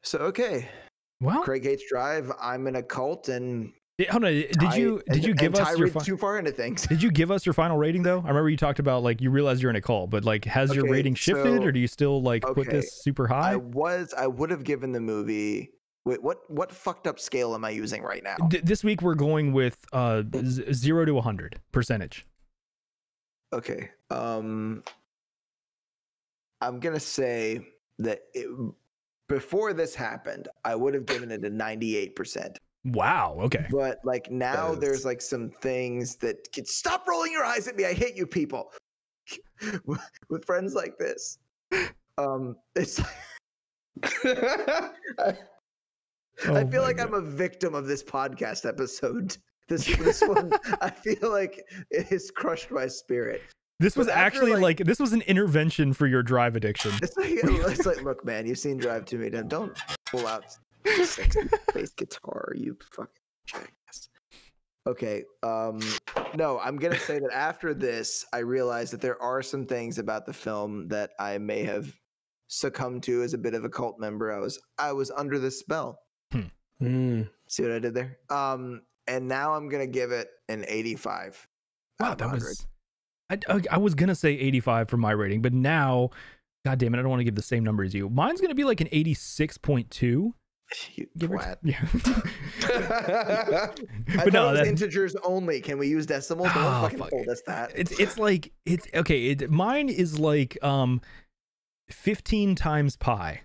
So okay. Well, Craig hates Drive. I'm in a cult, and hold on. Did you give us your too far into things? Did you give us your final rating though? I remember you talked about like you realize you're in a cult, but like has your rating shifted, or do you still like put this super high? I would have given the movie. Wait, what fucked up scale am I using right now? This week we're going with 0 to 100 percentage. Okay. I'm gonna say that before this happened, I would have given it a 98%. Wow. Okay. But like now, there's like some things that stop rolling your eyes at me. I hate you people. With friends like this, it's. I feel like I'm a victim of this podcast episode. This one, I feel like it has crushed my spirit. This was actually like this was an intervention for your Drive addiction. It's like, look, man, you've seen Drive to Me. Don't pull out sexy bass guitar, you fucking jackass. Okay, no, I'm gonna say that after this, I realized that there are some things about the film that I may have succumbed to as a bit of a cult member. I was under the spell. See what I did there? And now I'm gonna give it an 85. Wow, that was. I was gonna say 85 for my rating, but now, god damn it, I don't want to give the same number as you. Mine's gonna be like an 86.2. Yeah. But no, that's integers only. Can we use decimals? No one fucking told us that. It's like it's okay. Mine is like 15 times pi.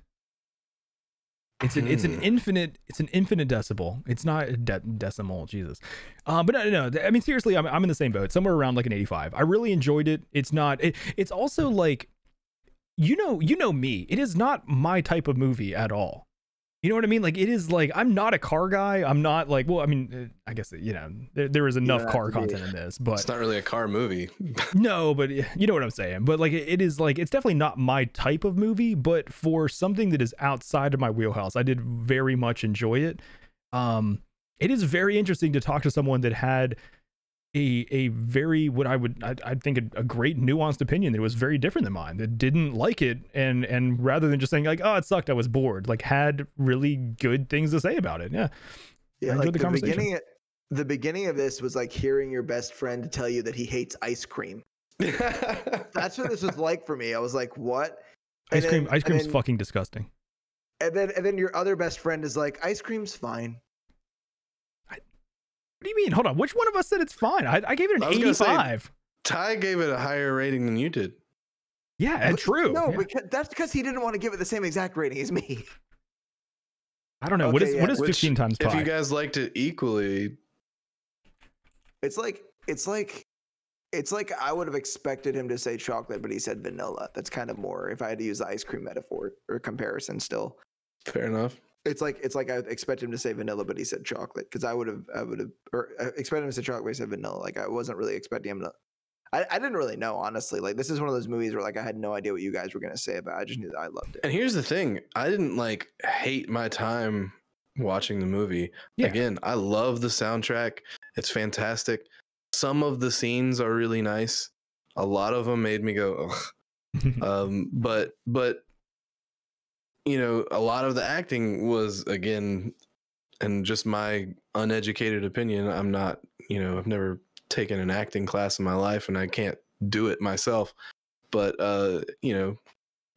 It's an infinite decibel. It's not a decimal, Jesus. But no. I mean, seriously, I'm in the same boat, somewhere around like an 85. I really enjoyed it. It's not. It's also like, you know me. It is not my type of movie at all. You know what I mean? Like, it is like, I'm not a car guy. I'm not like, well, I mean, I guess, there is enough car content in this, but it's not really a car movie. No, but you know what I'm saying? But like, it is like, it's definitely not my type of movie, but for something that is outside of my wheelhouse, I did very much enjoy it. It is very interesting to talk to someone that had a very, I think a great nuanced opinion that was very different than mine, that didn't like it, and rather than just saying like, oh, it sucked, I was bored, like had really good things to say about it. Yeah, I enjoyed like the conversation. The beginning of this was like hearing your best friend tell you that he hates ice cream. That's what this was like for me. I was like, what? Ice cream's fucking disgusting. And then your other best friend is like, ice cream's fine. What do you mean? Hold on. Which one of us said it's fine? I gave it an 85. Ty gave it a higher rating than you did. Yeah, true. No, yeah. Because that's because he didn't want to give it the same exact rating as me. I don't know. Okay, what is 15 times pi? If you guys liked it equally, it's like I would have expected him to say chocolate, but he said vanilla. That's kind of more if I had to use the ice cream metaphor or comparison still. Fair enough. It's like I expect him to say vanilla, but he said chocolate, because I would have expected him to say chocolate, but he said vanilla. Like I wasn't really expecting him to. I didn't really know, honestly. Like this is one of those movies where like I had no idea what you guys were gonna say about it. I just knew that I loved it. And here's the thing: I didn't like hate my time watching the movie. Yeah. Again, I love the soundtrack. It's fantastic. Some of the scenes are really nice. A lot of them made me go, ugh. But a lot of the acting was, again, and just my uneducated opinion, I'm not, I've never taken an acting class in my life and I can't do it myself, but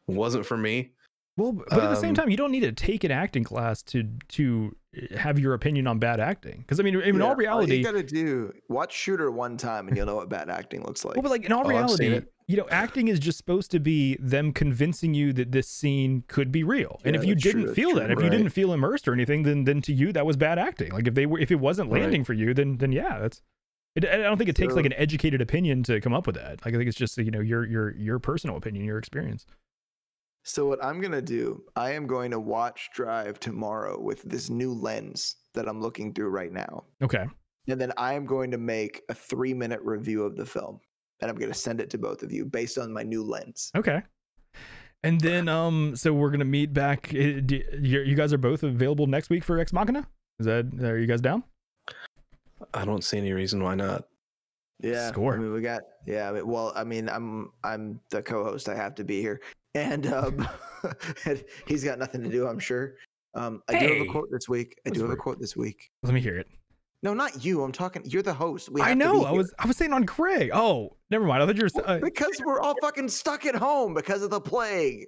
wasn't for me. Well, but at the same time, you don't need to take an acting class to have your opinion on bad acting. Because I mean, in all reality, all you gotta watch Shooter one time and you'll know what bad acting looks like. Well, but like in all reality, acting is just supposed to be them convincing you that this scene could be real. And if you didn't feel that, if you didn't feel immersed or anything, then to you that was bad acting. Like if it wasn't landing for you, then yeah, that's. I don't think it takes like an educated opinion to come up with that. Like I think it's just your personal opinion, your experience. So what I'm going to do, I am going to watch Drive tomorrow with this new lens that I'm looking through right now. Okay. And then I am going to make a 3-minute review of the film, and I'm going to send it to both of you based on my new lens. Okay. And then, so we're gonna meet back. You guys are both available next week for Ex Machina. Are you guys down? I don't see any reason why not. Yeah, Score. I mean, we got. Yeah, well, I mean, I'm the co-host. I have to be here, and he's got nothing to do, I'm sure. I do have a quote this week. Let me hear it. No, not you. I'm talking. You're the host. I know. I was saying on Craig. Oh, never mind. I thought you were because we're all fucking stuck at home because of the plague.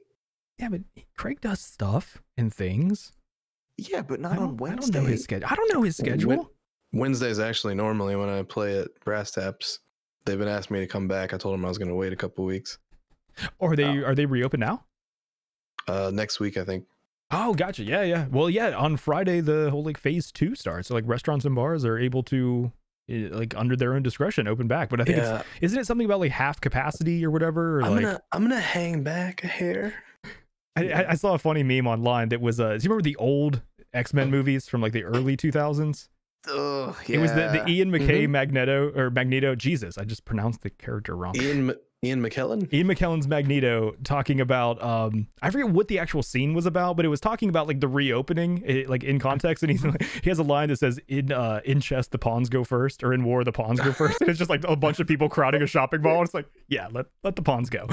Yeah, but Craig does stuff and things. Yeah, but not on Wednesday. I don't know his schedule. I don't know his schedule. Wednesday's actually normally when I play at Brass Taps. They've been asking me to come back. I told them I was going to wait a couple weeks. Or are they reopened now? Next week, I think. Oh, gotcha. Yeah. Well, yeah. On Friday, the whole like phase 2 starts. So like restaurants and bars are able to like under their own discretion open back. But I think isn't it something about like half capacity or whatever? Or I'm gonna hang back a hair. I saw a funny meme online that was do you remember the old X-Men movies from like the early 2000s? Yeah. It was the Ian McKay Magneto. Jesus, I just pronounced the character wrong. Ian McKellen? Ian McKellen's Magneto talking about I forget what the actual scene was about, but it was talking about like the reopening, like in context, and he has a line that says in chess the pawns go first, or in war the pawns go first. And it's just like a bunch of people crowding a shopping mall, and it's like, yeah, let the pawns go.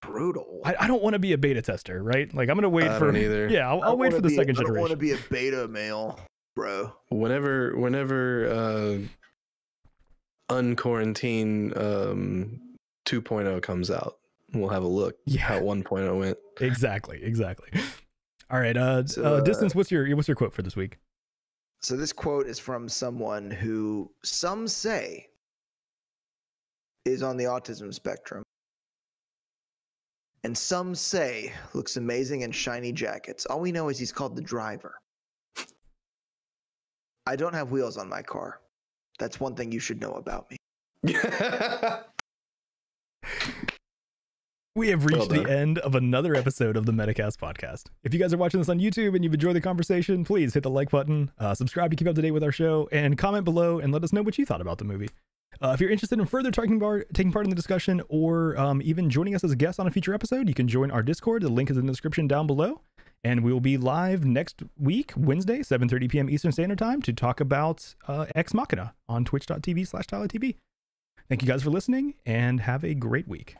Brutal. I don't want to be a beta tester, right? Like I'm gonna wait I don't either. Yeah, I'll wait for the second generation. I don't want to be a beta male, bro. Whenever Unquarantine 2.0 comes out, we'll have a look how 1.0 went. Exactly. All right, Distance, what's your quote for this week? So this quote is from someone who some say is on the autism spectrum, and some say looks amazing in shiny jackets. All we know is he's called the driver. I don't have wheels on my car. That's one thing you should know about me. We have reached the end of another episode of the Metacast podcast. If you guys are watching this on YouTube and you've enjoyed the conversation, please hit the like button, subscribe to keep up to date with our show, and comment below and let us know what you thought about the movie. If you're interested in further taking part in the discussion, or even joining us as a guest on a future episode, you can join our Discord. The link is in the description down below. And we will be live next week, Wednesday, 7:30 p.m. Eastern Standard Time, to talk about Ex Machina on twitch.tv/TileTV. Thank you guys for listening, and have a great week.